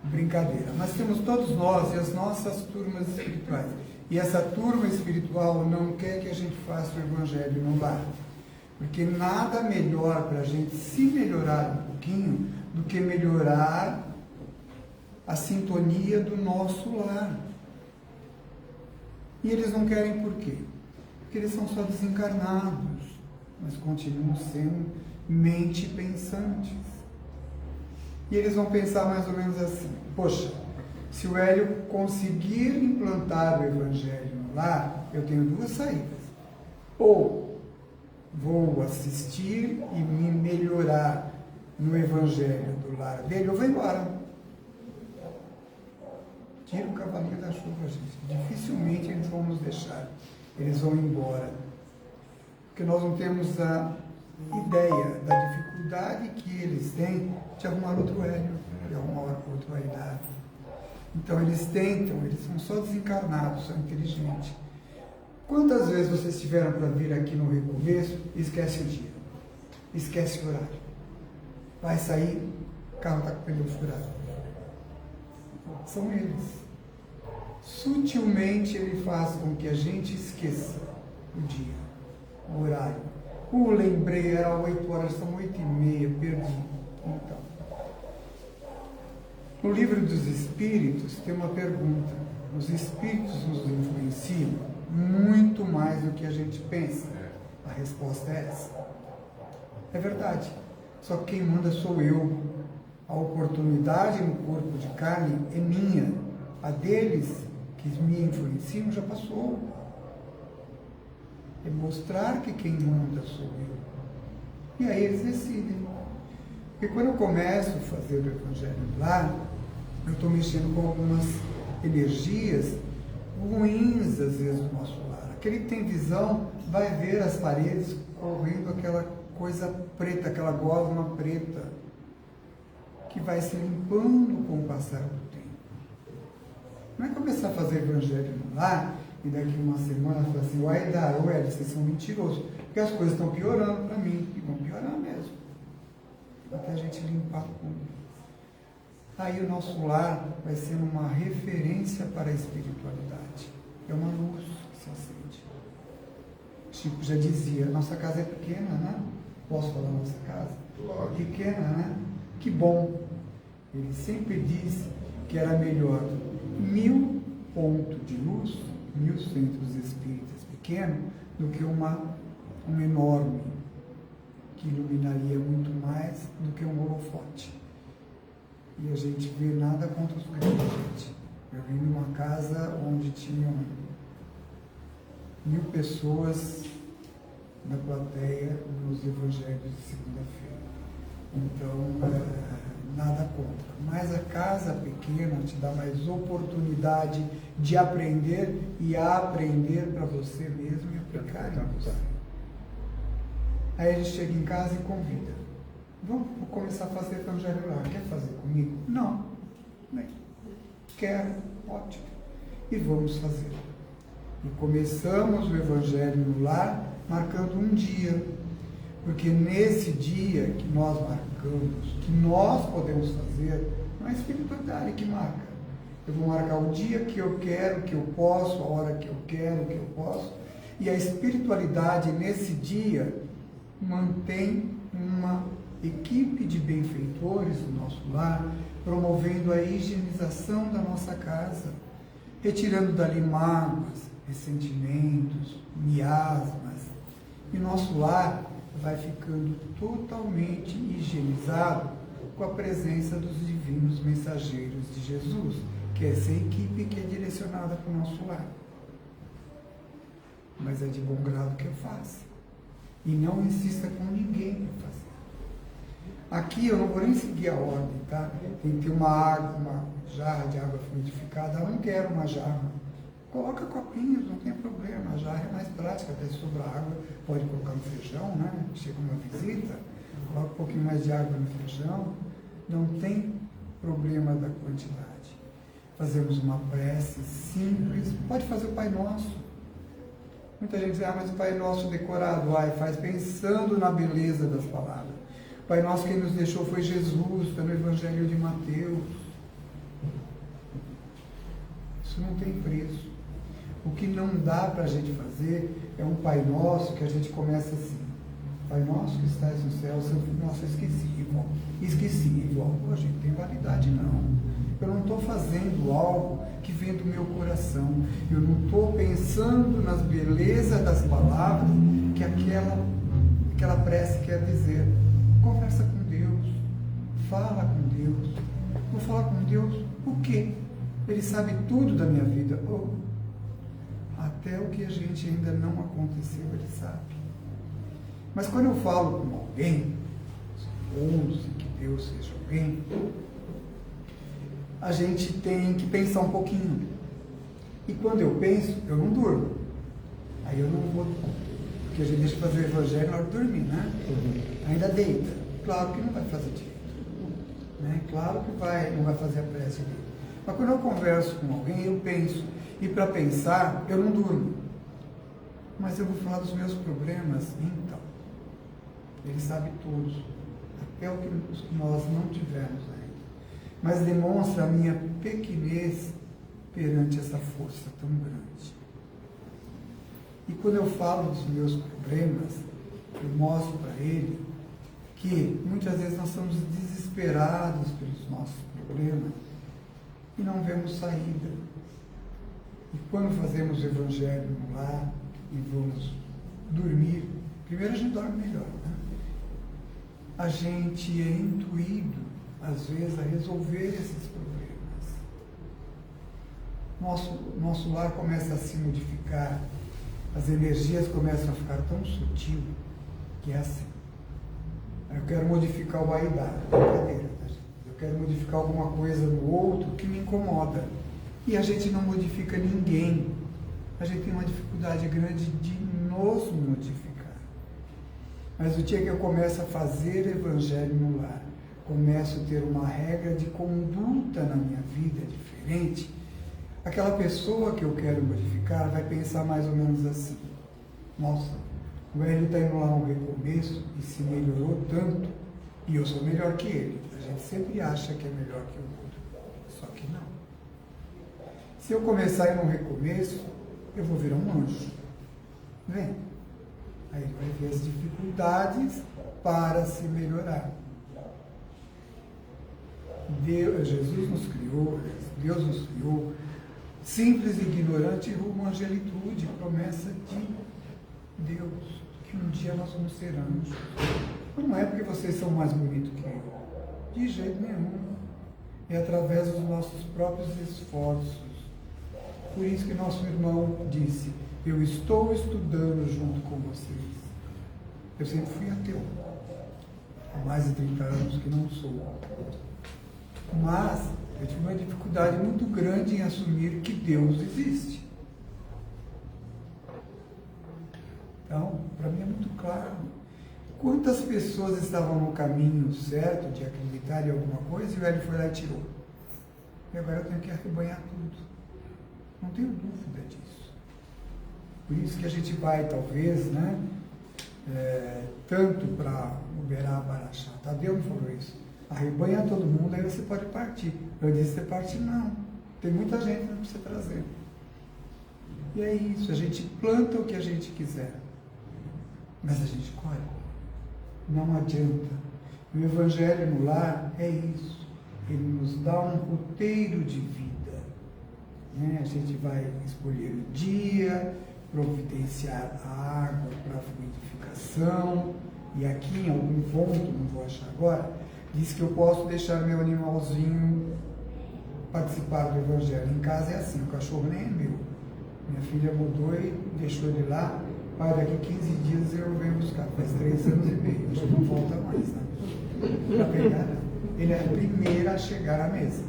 Brincadeira. Mas temos todos nós e as nossas turmas espirituais. E essa turma espiritual não quer que a gente faça o evangelho no lar. Porque nada melhor para a gente se melhorar um pouquinho do que melhorar a sintonia do nosso lar. E eles não querem por quê? Porque eles são só desencarnados, mas continuam sendo mente pensantes. E eles vão pensar mais ou menos assim: poxa, se o Hélio conseguir implantar o evangelho no lar, eu tenho duas saídas. Ou vou assistir e me melhorar no evangelho do lar dele, eu vou embora. Tira o cavalinho da chuva, gente. Dificilmente eles vão nos deixar. Eles vão embora. Porque nós não temos a ideia da dificuldade que eles têm de arrumar outro Hélio, de arrumar outro Aidar. Então eles tentam, eles são só desencarnados, são inteligentes. Quantas vezes vocês tiveram para vir aqui no recomeço e esquece o dia? Esquece o horário. Vai sair, o carro está com o pneu furado. São eles. Sutilmente ele faz com que a gente esqueça o dia, o horário. Lembrei, era 8 horas, são 8h30, perdi. Então, no livro dos Espíritos tem uma pergunta. Os Espíritos nos influenciam muito mais do que a gente pensa. A resposta é essa. É verdade. Só que quem manda sou eu. A oportunidade no corpo de carne é minha. A deles que me influenciam já passou. É mostrar que quem manda sou eu. E aí eles decidem. Porque quando eu começo a fazer o evangelho lá, eu estou mexendo com algumas energias ruins, às vezes, do nosso lar. Aquele que tem visão vai ver as paredes correndo aquela coisa preta, aquela gosma preta, que vai se limpando com o passar do tempo. Não é começar a fazer evangelho no lar e daqui uma semana falar assim: uai, vocês são mentirosos, porque as coisas estão piorando para mim, e vão piorar mesmo, até a gente limpar tudo. Aí o nosso lar vai ser uma referência para a espiritualidade. É uma luz que se acende. Chico já dizia: nossa casa é pequena, né? Posso falar nossa casa? Pequena, né? Que bom. Ele sempre disse que era melhor 1000 pontos de luz, 1000 centros espíritas pequenos, do que um enorme, que iluminaria muito mais do que um holofote. E a gente vê nada contra os pequenos, gente. Eu vim numa casa onde tinham 1000 pessoas na plateia nos evangelhos de segunda-feira. Então, nada contra. Mas a casa pequena te dá mais oportunidade de aprender e aprender para você mesmo e aplicar em você. Aí a gente chega em casa e convida. Vamos começar a fazer evangelho lá. Quer fazer comigo? Não. Bem, quero. Ótimo. E vamos fazer. E começamos o evangelho no lar marcando um dia. Porque nesse dia que nós marcamos, que nós podemos fazer, não é a espiritualidade que marca. Eu vou marcar o dia que eu quero, que eu posso, a hora que eu quero, que eu posso. E a espiritualidade nesse dia mantém uma equipe de benfeitores no nosso lar, promovendo a higienização da nossa casa, retirando dali mágoas, ressentimentos, miasmas. E nosso lar vai ficando totalmente higienizado com a presença dos divinos mensageiros de Jesus, que é essa equipe que é direcionada para o nosso lar. Mas é de bom grado que eu faça. E não insista com ninguém para fazer. Aqui eu não vou nem seguir a ordem, tá? Tem que ter uma jarra de água fluidificada. Eu não quero uma jarra. Coloca copinhos, não tem problema. A jarra é mais prática, até se sobrar água, pode colocar no feijão, né? Chega uma visita, coloca um pouquinho mais de água no feijão. Não tem problema da quantidade. Fazemos uma prece simples. Pode fazer o Pai Nosso. Muita gente diz, mas o Pai Nosso decorado, faz pensando na beleza das palavras. O Pai Nosso quem nos deixou foi Jesus, está no Evangelho de Mateus. Isso não tem preço. O que não dá para a gente fazer é um Pai Nosso que a gente começa assim. Pai Nosso que estás no céu, nossa, esqueci, igual. Pô, gente, tem validade não. Eu não estou fazendo algo que vem do meu coração. Eu não estou pensando nas belezas das palavras que aquela prece quer dizer. Conversa com Deus. Fala com Deus. Vou falar com Deus o quê? Ele sabe tudo da minha vida. Até o que a gente ainda não aconteceu, Ele sabe. Mas quando eu falo com alguém, supondo-se que Deus seja alguém, a gente tem que pensar um pouquinho. E quando eu penso, eu não durmo. Aí eu não vou, porque a gente deixa fazer o evangelho na hora de dormir, né? Ainda deita. Claro que não vai fazer direito. Né? Claro que não vai fazer a prece dele. Mas quando eu converso com alguém, eu penso. E para pensar, eu não durmo. Mas eu vou falar dos meus problemas, então. Ele sabe todos. Até o que nós não tivemos ainda. Mas demonstra a minha pequenez perante essa força tão grande. E quando eu falo dos meus problemas, eu mostro para ele que muitas vezes nós estamos desesperados pelos nossos problemas e não vemos saída. E quando fazemos o evangelho no lar e vamos dormir, primeiro a gente dorme melhor, né? A gente é intuído, às vezes, a resolver esses problemas. Nosso lar começa a se modificar, as energias começam a ficar tão sutil que é assim. Eu quero modificar o vaidade, brincadeira, tá, gente? Eu quero modificar alguma coisa no outro que me incomoda. E a gente não modifica ninguém. A gente tem uma dificuldade grande de nos modificar. Mas o dia que eu começo a fazer evangelho no lar, começo a ter uma regra de conduta na minha vida diferente, aquela pessoa que eu quero modificar vai pensar mais ou menos assim: nossa, o Hélio está indo lá no recomeço e se melhorou tanto, e eu sou melhor que ele. A gente sempre acha que é melhor que o outro, só que não. Se eu começar a ir no recomeço, eu vou virar um anjo. Vem. Aí ele vai ver as dificuldades para se melhorar. Jesus nos criou, Deus nos criou, simples e ignorante rumo à angelitude, promessa de Deus, que um dia nós vamos ser anjos. Não é porque vocês são mais bonitos que eu, de jeito nenhum. É através dos nossos próprios esforços. Por isso que nosso irmão disse: eu estou estudando junto com vocês. Eu sempre fui ateu. Há mais de 30 anos que não sou. Mas eu tive uma dificuldade muito grande em assumir que Deus existe. Então, para mim é muito claro. Quantas pessoas estavam no caminho certo de acreditar em alguma coisa e o Hélio foi lá e tirou? E agora eu tenho que arrebanhar tudo. Não tenho dúvida disso. Por isso que a gente vai, talvez, né, tanto para Uberaba, Araxá. Tadeu me falou isso. Arrebanha todo mundo, aí você pode partir. Eu disse: você parte não. Tem muita gente para você trazer. E é isso, a gente planta o que a gente quiser. Mas a gente colhe. Não adianta. O Evangelho no lar é isso. Ele nos dá um roteiro de vida. Né? A gente vai escolher o dia, providenciar a água para a fluidificação. E aqui, em algum ponto, não vou achar agora, diz que eu posso deixar meu animalzinho participar do Evangelho. Em casa é assim, o cachorro nem é meu. Minha filha mudou e deixou ele lá. Pai, daqui 15 dias eu venho buscar. Faz 3 anos e meio, já não volta mais, né? Para pegar, não. Ele é a primeira a chegar à mesa.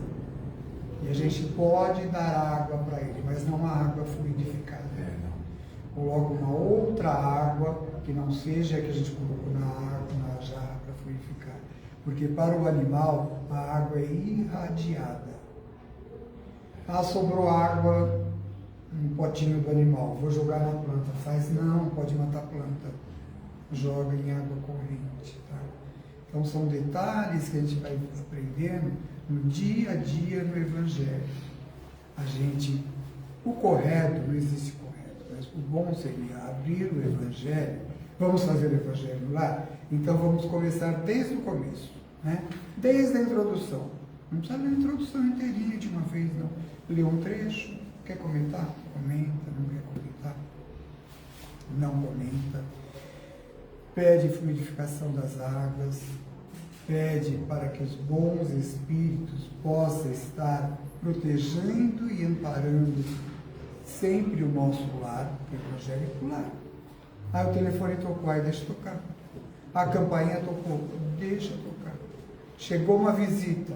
E a gente pode dar água para ele, mas não uma água fluidificada. Coloca uma outra água que não seja a que a gente colocou na jarra para fluidificar. Porque para o animal, a água é irradiada. Ah, sobrou água no potinho do animal, vou jogar na planta. Faz não, pode matar a planta. Joga em água corrente. Tá? Então são detalhes que a gente vai aprendendo no dia a dia no Evangelho. O correto, não existe correto, mas o bom seria abrir o Evangelho. Vamos fazer o Evangelho lá? Então vamos começar desde o começo, né? Desde a introdução. Não precisa ler a introdução inteirinha de uma vez, não. Lê um trecho, quer comentar? Comenta, não quer comentar? Não comenta. Pede fluidificação das águas, pede para que os bons espíritos possam estar protegendo e amparando sempre o nosso lar, porque o Evangelho é lar. Ah, o telefone tocou, aí deixa tocar. A campainha tocou, deixa tocar. Chegou uma visita,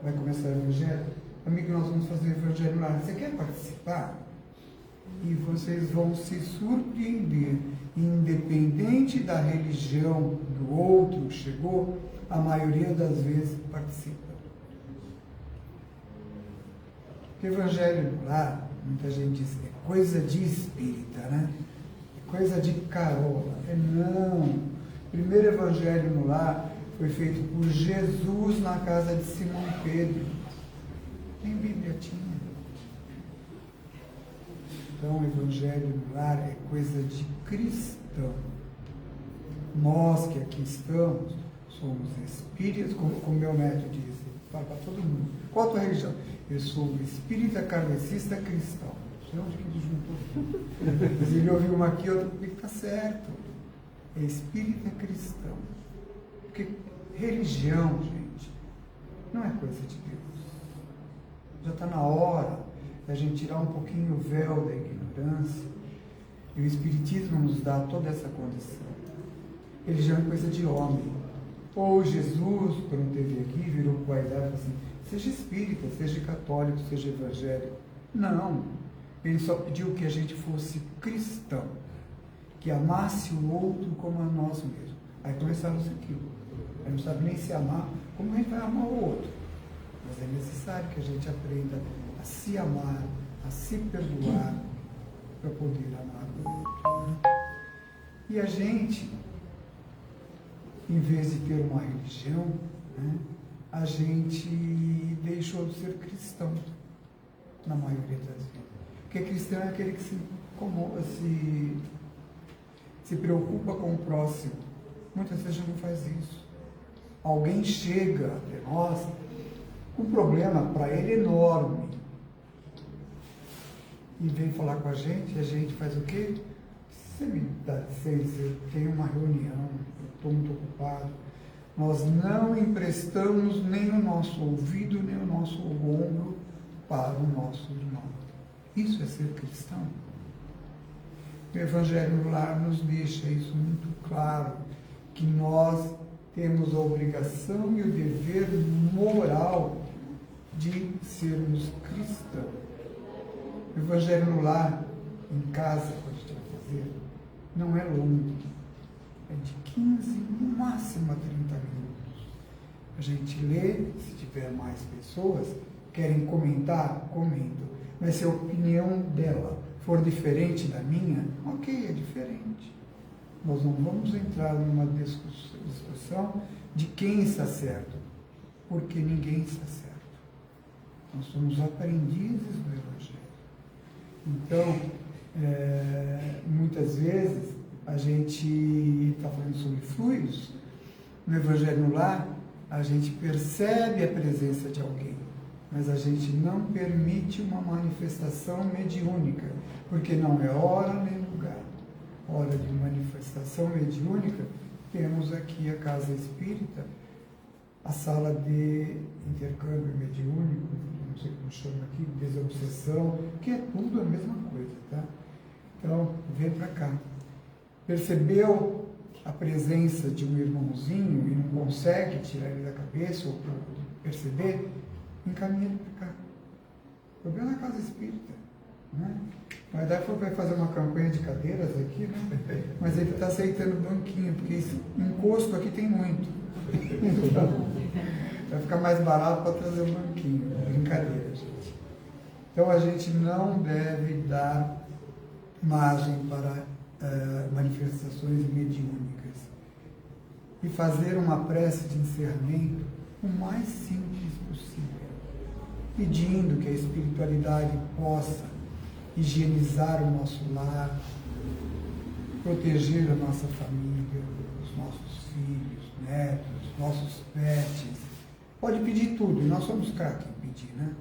vai começar o Evangelho? Amigo, nós vamos fazer o Evangelho lá. Você quer participar? E vocês vão se surpreender. Independente da religião do outro que chegou, a maioria das vezes participa. O Evangelho lá, muita gente diz, é coisa de espírita, né? É coisa de carola. Não. O primeiro Evangelho no lar foi feito por Jesus na casa de Simão Pedro. Nem Bíblia tinha. Então, o Evangelho no lar é coisa de cristão. Nós que aqui estamos, somos espíritas, como meu neto diz, fala para todo mundo. Qual a tua religião? Eu sou espírita kardecista cristão. Não sei onde que ele juntou. Mas ele ouviu uma aqui, outra aqui, está certo. É espírita cristão. Porque religião, gente, não é coisa de Deus. Já está na hora da gente tirar um pouquinho o véu da ignorância. E o Espiritismo nos dá toda essa condição. Religião é coisa de homem. Ou Jesus, quando esteve aqui, virou para a idade e falou assim, seja espírita, seja católico, seja evangélico. Não. Ele só pediu que a gente fosse cristão, que amasse o outro como a nós mesmos. Aí começaram isso aqui. Aí não sabe nem se amar, como a gente vai amar o outro. Mas é necessário que a gente aprenda a se amar, a se perdoar, para poder amar o outro. Né? E a gente, em vez de ter uma religião, né, a gente deixou de ser cristão, na maioria das vezes. Porque cristão é aquele que se preocupa com o próximo. Muitas vezes a gente não faz isso. Alguém chega até nós, um problema para ele enorme, e vem falar com a gente, e a gente faz o quê? Você me dá licença, eu tenho uma reunião, eu estou muito ocupado. Nós não emprestamos nem o nosso ouvido, nem o nosso ombro para o nosso irmão. Isso é ser cristão. O Evangelho no lar nos deixa isso muito claro, que nós temos a obrigação e o dever moral de sermos cristãos. O Evangelho no lar, em casa, que a gente vai fazer, não é longo. É de 15, no máximo a 30 minutos. A gente lê, se tiver mais pessoas, querem comentar, comentam. Mas se a opinião dela for diferente da minha, ok, é diferente. Nós não vamos entrar numa discussão de quem está certo, porque ninguém está certo. Nós somos aprendizes do Evangelho. Então, muitas vezes, a gente está falando sobre fluidos, no Evangelho no lar, a gente percebe a presença de alguém, mas a gente não permite uma manifestação mediúnica, porque não é hora nem lugar. Hora de manifestação mediúnica, temos aqui a Casa Espírita, a sala de intercâmbio mediúnico, não sei como chama aqui, desobsessão, que é tudo a mesma coisa, tá? Então, vem para cá. Percebeu a presença de um irmãozinho e não consegue tirar ele da cabeça ou perceber, encaminha ele para cá. O problema é a casa espírita. Né? Mas daí foi fazer uma campanha de cadeiras aqui, né? Mas ele está aceitando banquinho, porque esse encosto aqui tem muito. Então, vai ficar mais barato para trazer um banquinho. Brincadeira, gente. Então a gente não deve dar margem para manifestações mediúnicas. E fazer uma prece de encerramento o mais simples possível, pedindo que a espiritualidade possa higienizar o nosso lar, proteger a nossa família, os nossos filhos, netos, nossos pets. Pode pedir tudo, e nós somos craques em pedir, né?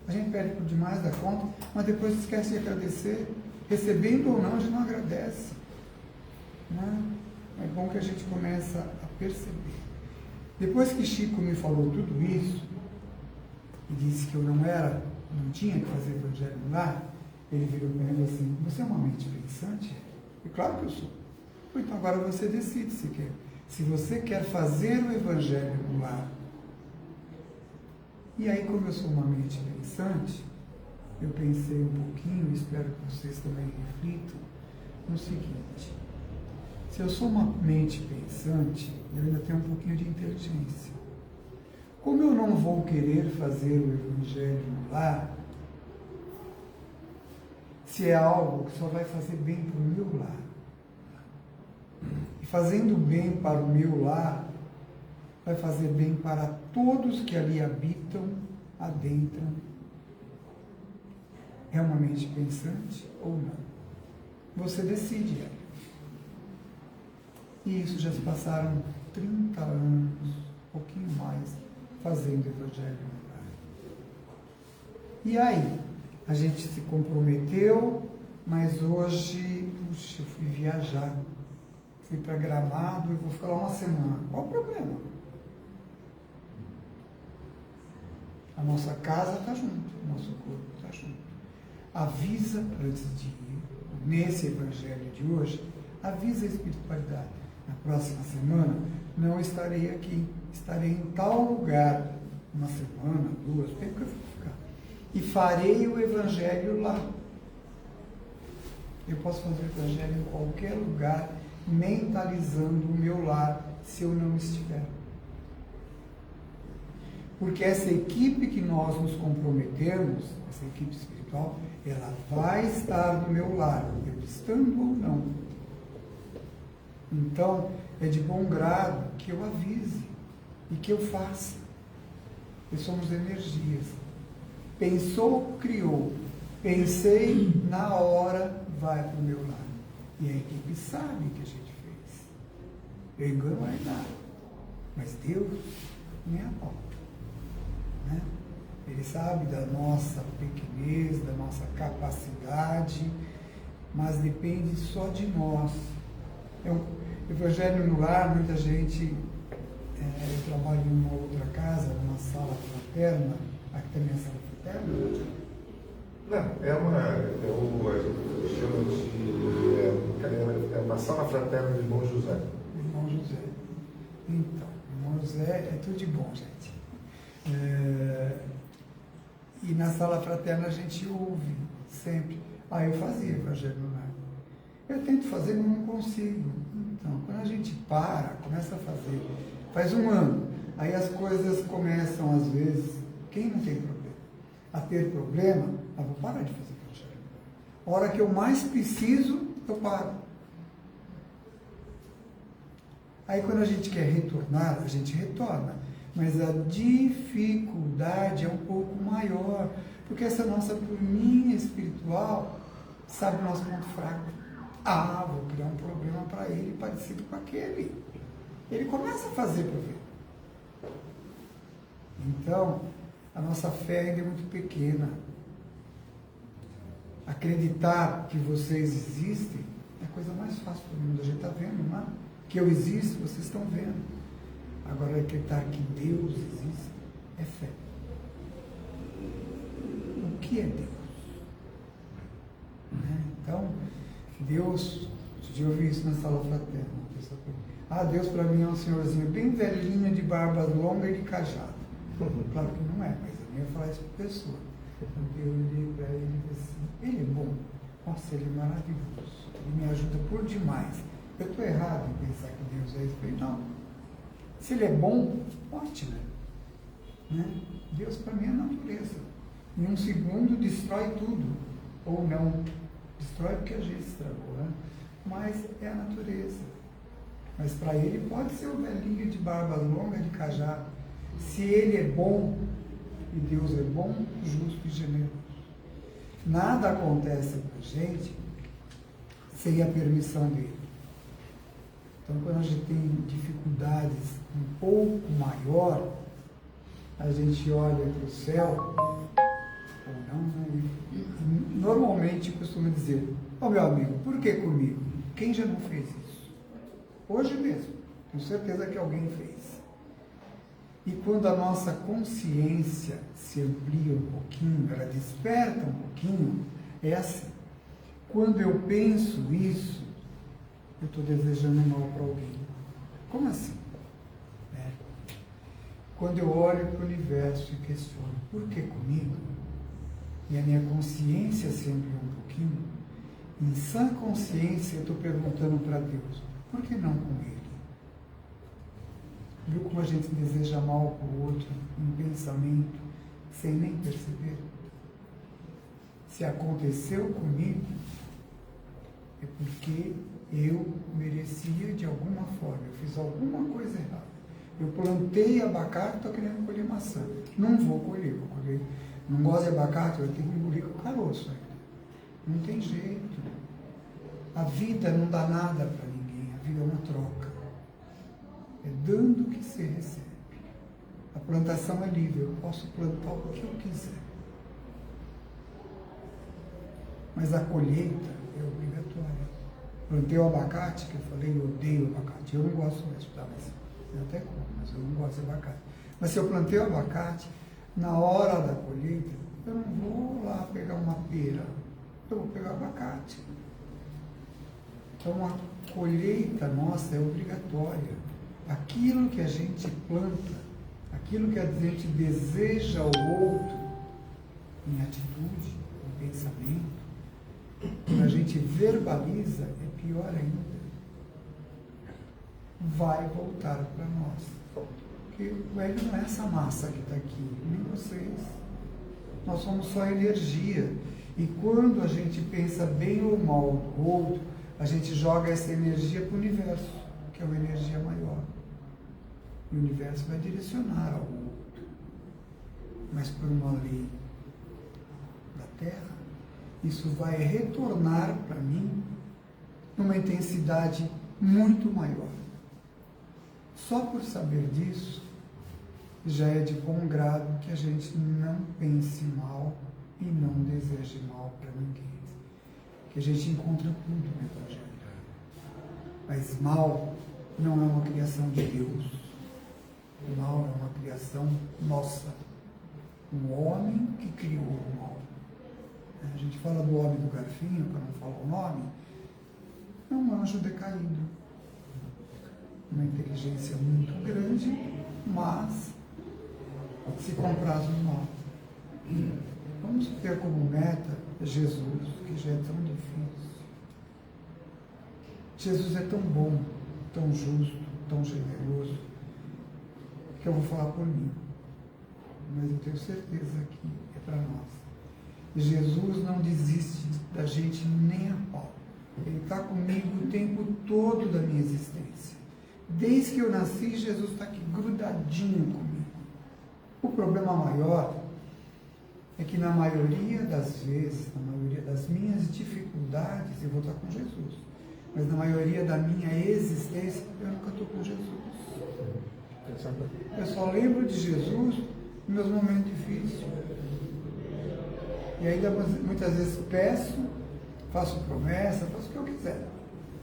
A gente pede por demais da conta, mas depois esquece de agradecer. Recebendo ou não, a gente não agradece. Né? É bom que a gente começa a perceber. Depois que Chico me falou tudo isso, e disse que eu não tinha que fazer evangelho lá, ele virou para mim e falou assim: você é uma mente pensante? E claro que eu sou. Então agora você decide se quer. Se você quer fazer o evangelho no lar. E aí, como eu sou uma mente pensante, eu pensei um pouquinho, espero que vocês também reflitam, no seguinte: se eu sou uma mente pensante, eu ainda tenho um pouquinho de inteligência. Como eu não vou querer fazer o evangelho no lar, se é algo que só vai fazer bem para o meu lar, e fazendo bem para o meu lar, vai fazer bem para todos que ali habitam, adentram. É uma mente pensante ou não? Você decide. E isso já se passaram 30 anos, um pouquinho mais, fazendo o evangelho no lar. E aí? A gente se comprometeu, mas hoje, puxa, eu fui viajar. Fui para Gramado e vou ficar lá uma semana. Qual o problema? A nossa casa está junto, o nosso corpo está junto. Avisa, antes de ir, nesse evangelho de hoje, avisa a espiritualidade. Na próxima semana, não estarei aqui, estarei em tal lugar, uma semana, 2, tempo que eu vou ficar. E farei o evangelho lá. Eu posso fazer o evangelho em qualquer lugar, mentalizando o meu lar, se eu não estiver. Porque essa equipe que nós nos comprometemos, essa equipe espiritual, ela vai estar no meu lar, eu estando ou não. Então, é de bom grado que eu avise e que eu faça. Porque somos energias. Pensou, criou. Pensei, na hora, vai para o meu lar. E a equipe sabe o que a gente fez. Eu engano é nada. Mas Deus nem a pau. Né? Ele sabe da nossa pequenez, da nossa capacidade, mas depende só de nós. Evangelho no lar, muita gente, eu trabalho em uma outra casa, numa sala fraterna, aqui também é sala fraterna? Não, a gente chama de é uma sala fraterna de Irmão José. Irmão José. Então, Irmão José é tudo de bom, gente. E na sala fraterna a gente ouve sempre. Eu fazia evangelho no lar. Eu tento fazer, mas não consigo. Então, quando a gente começa a fazer, faz um ano, aí as coisas começam, às vezes, quem não tem problema? A ter problema, eu vou parar de fazer evangelho. A hora que eu mais preciso, eu paro. Aí quando a gente quer retornar, a gente retorna. Mas a dificuldade é um pouco maior, porque essa nossa turminha espiritual sabe o nosso ponto fraco. Vou criar um problema para ele parecido com aquele. Ele começa a fazer para ver. Então, a nossa fé ainda é muito pequena. Acreditar que vocês existem é a coisa mais fácil do mundo. A gente está vendo, não é? Que eu existo, vocês estão vendo. Agora, acreditar que Deus existe é fé. O que é Deus? Então, Deus, dia eu ouvi isso na sala fraterna. Uma pessoa falou, Deus para mim é um senhorzinho bem velhinho, de barba longa e de cajado. Claro que não é, mas eu ia falar isso para a pessoa. Eu olhei para ele e disse assim, ele é bom. Nossa, ele é maravilhoso. Ele me ajuda por demais. Eu estou errado em pensar que Deus é isso. Eu falei, não. Se ele é bom, ótimo. Né? Deus para mim é a natureza. Em um segundo destrói tudo. Ou não. Destrói porque a gente estragou. Né? Mas é a natureza. Mas para ele pode ser o velhinho de barba longa, de cajado. Se ele é bom, e Deus é bom, justo e generoso. Nada acontece com a gente sem a permissão dele. Então, quando a gente tem dificuldades um pouco maior, a gente olha para o céu, ou não, né? E normalmente costuma dizer, meu amigo, por que comigo? Quem já não fez isso? Hoje mesmo, tenho certeza que alguém fez. E quando a nossa consciência se amplia um pouquinho, ela desperta um pouquinho, é assim. Quando eu penso isso, eu estou desejando mal para alguém. Como assim? Quando eu olho para o universo e questiono, por que comigo? E a minha consciência se amplia um pouquinho, em sã consciência eu estou perguntando para Deus, por que não com ele? Viu como a gente deseja mal para o outro em pensamento, sem nem perceber? Se aconteceu comigo, é porque eu merecia de alguma forma, eu fiz alguma coisa errada. Eu plantei abacate, estou querendo colher maçã. Não vou colher, vou colher. Não gosto de abacate, eu tenho que engolir com o caroço. Não tem jeito. A vida não dá nada para ninguém, a vida é uma troca. É dando que se recebe. A plantação é livre, eu posso plantar o que eu quiser. Mas a colheita é obrigatória. Plantei o abacate, que eu falei, eu odeio abacate. Eu não gosto mesmo, tá? Mas eu até como, mas eu não gosto de abacate. Mas se eu plantei o abacate, na hora da colheita, eu não vou lá pegar uma pera, eu vou pegar o abacate. Então a colheita nossa é obrigatória. Aquilo que a gente planta, aquilo que a gente deseja ao outro, em atitude, em pensamento, quando a gente verbaliza, é pior ainda. Vai voltar para nós. Porque o ego não é essa massa que está aqui, nem vocês. Nós somos só energia. E quando a gente pensa bem ou mal do outro, a gente joga essa energia para o universo, que é uma energia maior. E o universo vai direcionar ao outro. Mas por uma lei da Terra, isso vai retornar para mim numa intensidade muito maior. Só por saber disso, já é de bom grado que a gente não pense mal e não deseje mal para ninguém. Que a gente encontra tudo no Evangelho. Mas mal não é uma criação de Deus. O mal é uma criação nossa. Um homem que criou o mal. A gente fala do homem do garfinho, para não falar o nome, é um anjo decaído. Uma inteligência muito grande, mas se compraz no mal. Vamos ter como meta Jesus, que já é tão difícil. Jesus é tão bom, tão justo, tão generoso, que eu vou falar por mim. Mas eu tenho certeza que é para nós. Jesus não desiste da gente nem a pau. Ele está comigo o tempo todo da minha existência. Desde que eu nasci, Jesus está aqui grudadinho comigo. O problema maior é que na maioria das vezes, na maioria das minhas dificuldades, eu vou estar com Jesus. Mas na maioria da minha existência, eu nunca estou com Jesus. Eu só lembro de Jesus nos meus momentos difíceis. E ainda muitas vezes peço, faço promessa, faço o que eu quiser.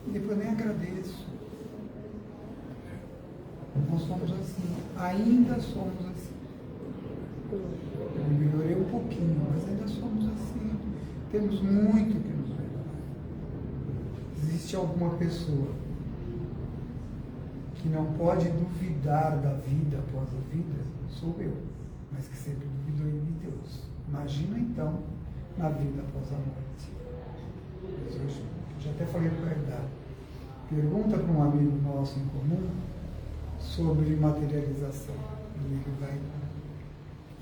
E depois nem agradeço. Nós somos assim, ainda somos assim. Eu melhorei um pouquinho, mas ainda somos assim. Temos muito que nos melhorar. existe alguma pessoa que não pode duvidar da vida após a vida, sou eu, mas que sempre duvidou de Deus. Imagina então na vida após a morte. Mas eu já até falei para ele, pergunta para um amigo nosso em comum sobre materialização. E ele vai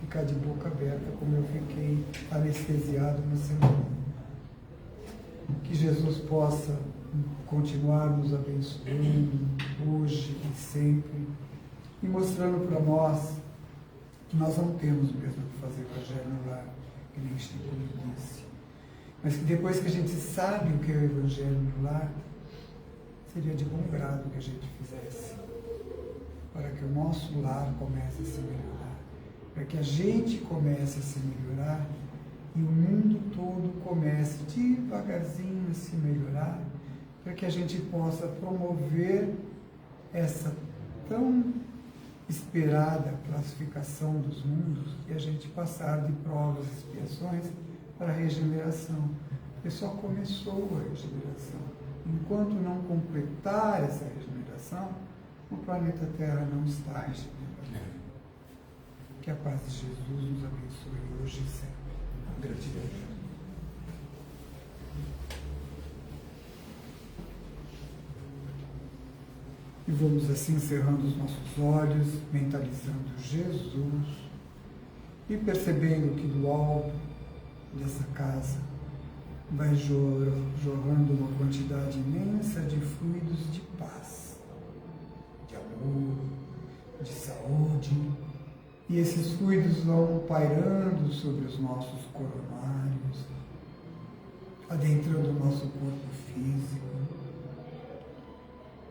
ficar de boca aberta, como eu fiquei anestesiado na semana. Que Jesus possa continuar nos abençoando hoje e sempre e mostrando para nós que nós não temos mesmo que fazer evangelho no lar, que nem Chico disse, mas que depois que a gente sabe o que é o evangelho no lar, seria de bom grado que a gente fizesse, para que o nosso lar comece a se melhorar, para que a gente comece a se melhorar e o mundo todo comece devagarzinho a se melhorar, para que a gente possa promover essa tão esperada classificação dos mundos e a gente passar de provas e expiações para a regeneração. Porque só começou a regeneração. Enquanto não completar essa regeneração, o planeta Terra não está regenerado. Que a paz de Jesus nos abençoe hoje e sempre. Gratidão. E vamos assim encerrando os nossos olhos, mentalizando Jesus e percebendo que do alto dessa casa vai jorrando uma quantidade imensa de fluidos de paz, de amor, de saúde. E esses fluidos vão pairando sobre os nossos coronários, adentrando o nosso corpo físico.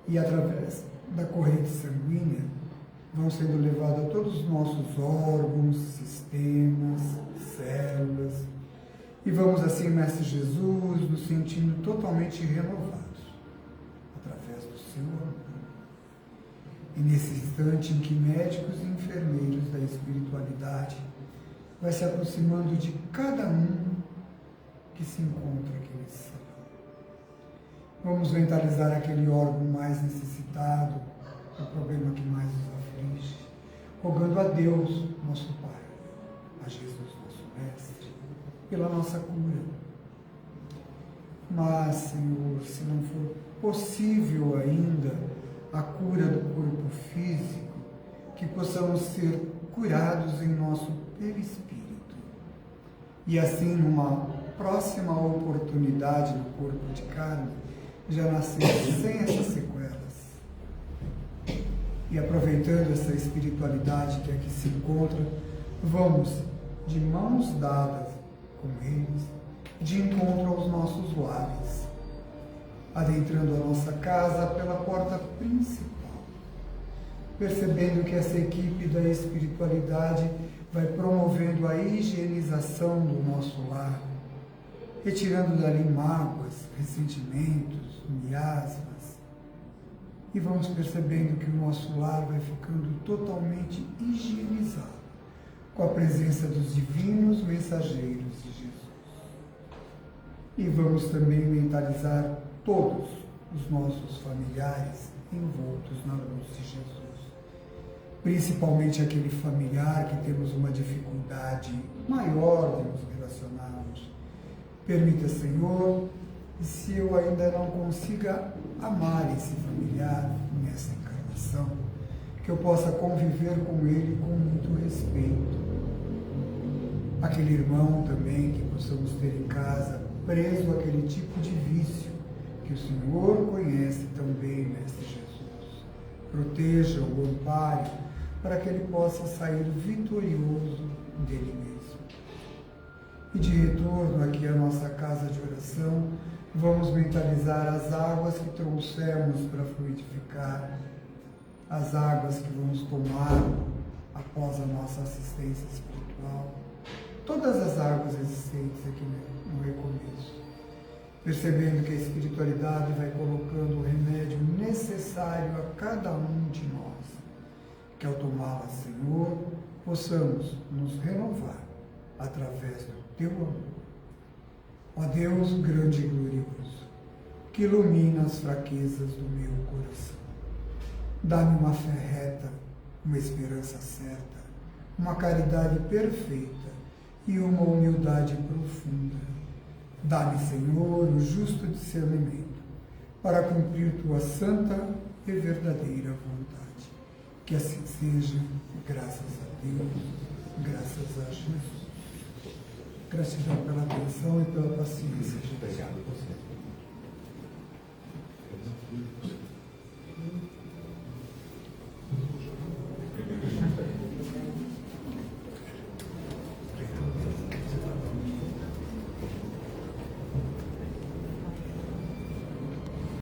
E através da corrente sanguínea vão sendo levados a todos os nossos órgãos, sistemas, células. E vamos assim, Mestre Jesus, nos sentindo totalmente renovados através do seu amor. E nesse instante em que médicos e enfermeiros da espiritualidade vai se aproximando de cada um que se encontra aqui nesse salão. Vamos mentalizar aquele órgão mais necessitado, o problema que mais nos aflige, rogando a Deus, nosso Pai, a Jesus, nosso Mestre, pela nossa cura. Mas, Senhor, se não for possível ainda a cura do corpo físico, que possamos ser curados em nosso perispírito. E assim, numa próxima oportunidade no corpo de carne, já nascer sem essas sequelas. E aproveitando essa espiritualidade que aqui se encontra, vamos de mãos dadas com eles, de encontro aos nossos lares, adentrando a nossa casa pela porta principal, percebendo que essa equipe da espiritualidade vai promovendo a higienização do nosso lar, retirando dali mágoas, ressentimentos, miasmas, e vamos percebendo que o nosso lar vai ficando totalmente higienizado com a presença dos divinos mensageiros de Jesus. E vamos também mentalizar todos os nossos familiares envoltos na luz de Jesus. Principalmente aquele familiar que temos uma dificuldade maior de nos relacionarmos. Permita, Senhor, e se eu ainda não consiga amar esse familiar nessa encarnação, que eu possa conviver com ele com muito respeito. Aquele irmão também que possamos ter em casa, preso àquele tipo de vício que o Senhor conhece também, Mestre Jesus. Proteja-o, ampare, para que ele possa sair vitorioso dele mesmo. E de retorno aqui à nossa casa de oração, vamos mentalizar as águas que trouxemos para fluidificar, as águas que vamos tomar após a nossa assistência espiritual, todas as águas existentes aqui no recomeço, percebendo que a espiritualidade vai colocando o remédio necessário a cada um de nós, que ao tomá-la, Senhor, possamos nos renovar através do Teu amor. Ó Deus grande e glorioso, que ilumina as fraquezas do meu coração. Dá-me uma fé reta, uma esperança certa, uma caridade perfeita e uma humildade profunda. Dá-me, Senhor, o justo discernimento para cumprir tua santa e verdadeira vontade. Que assim seja, graças a Deus, graças a Jesus. Gratidão pela atenção e pela paciência, Jesus.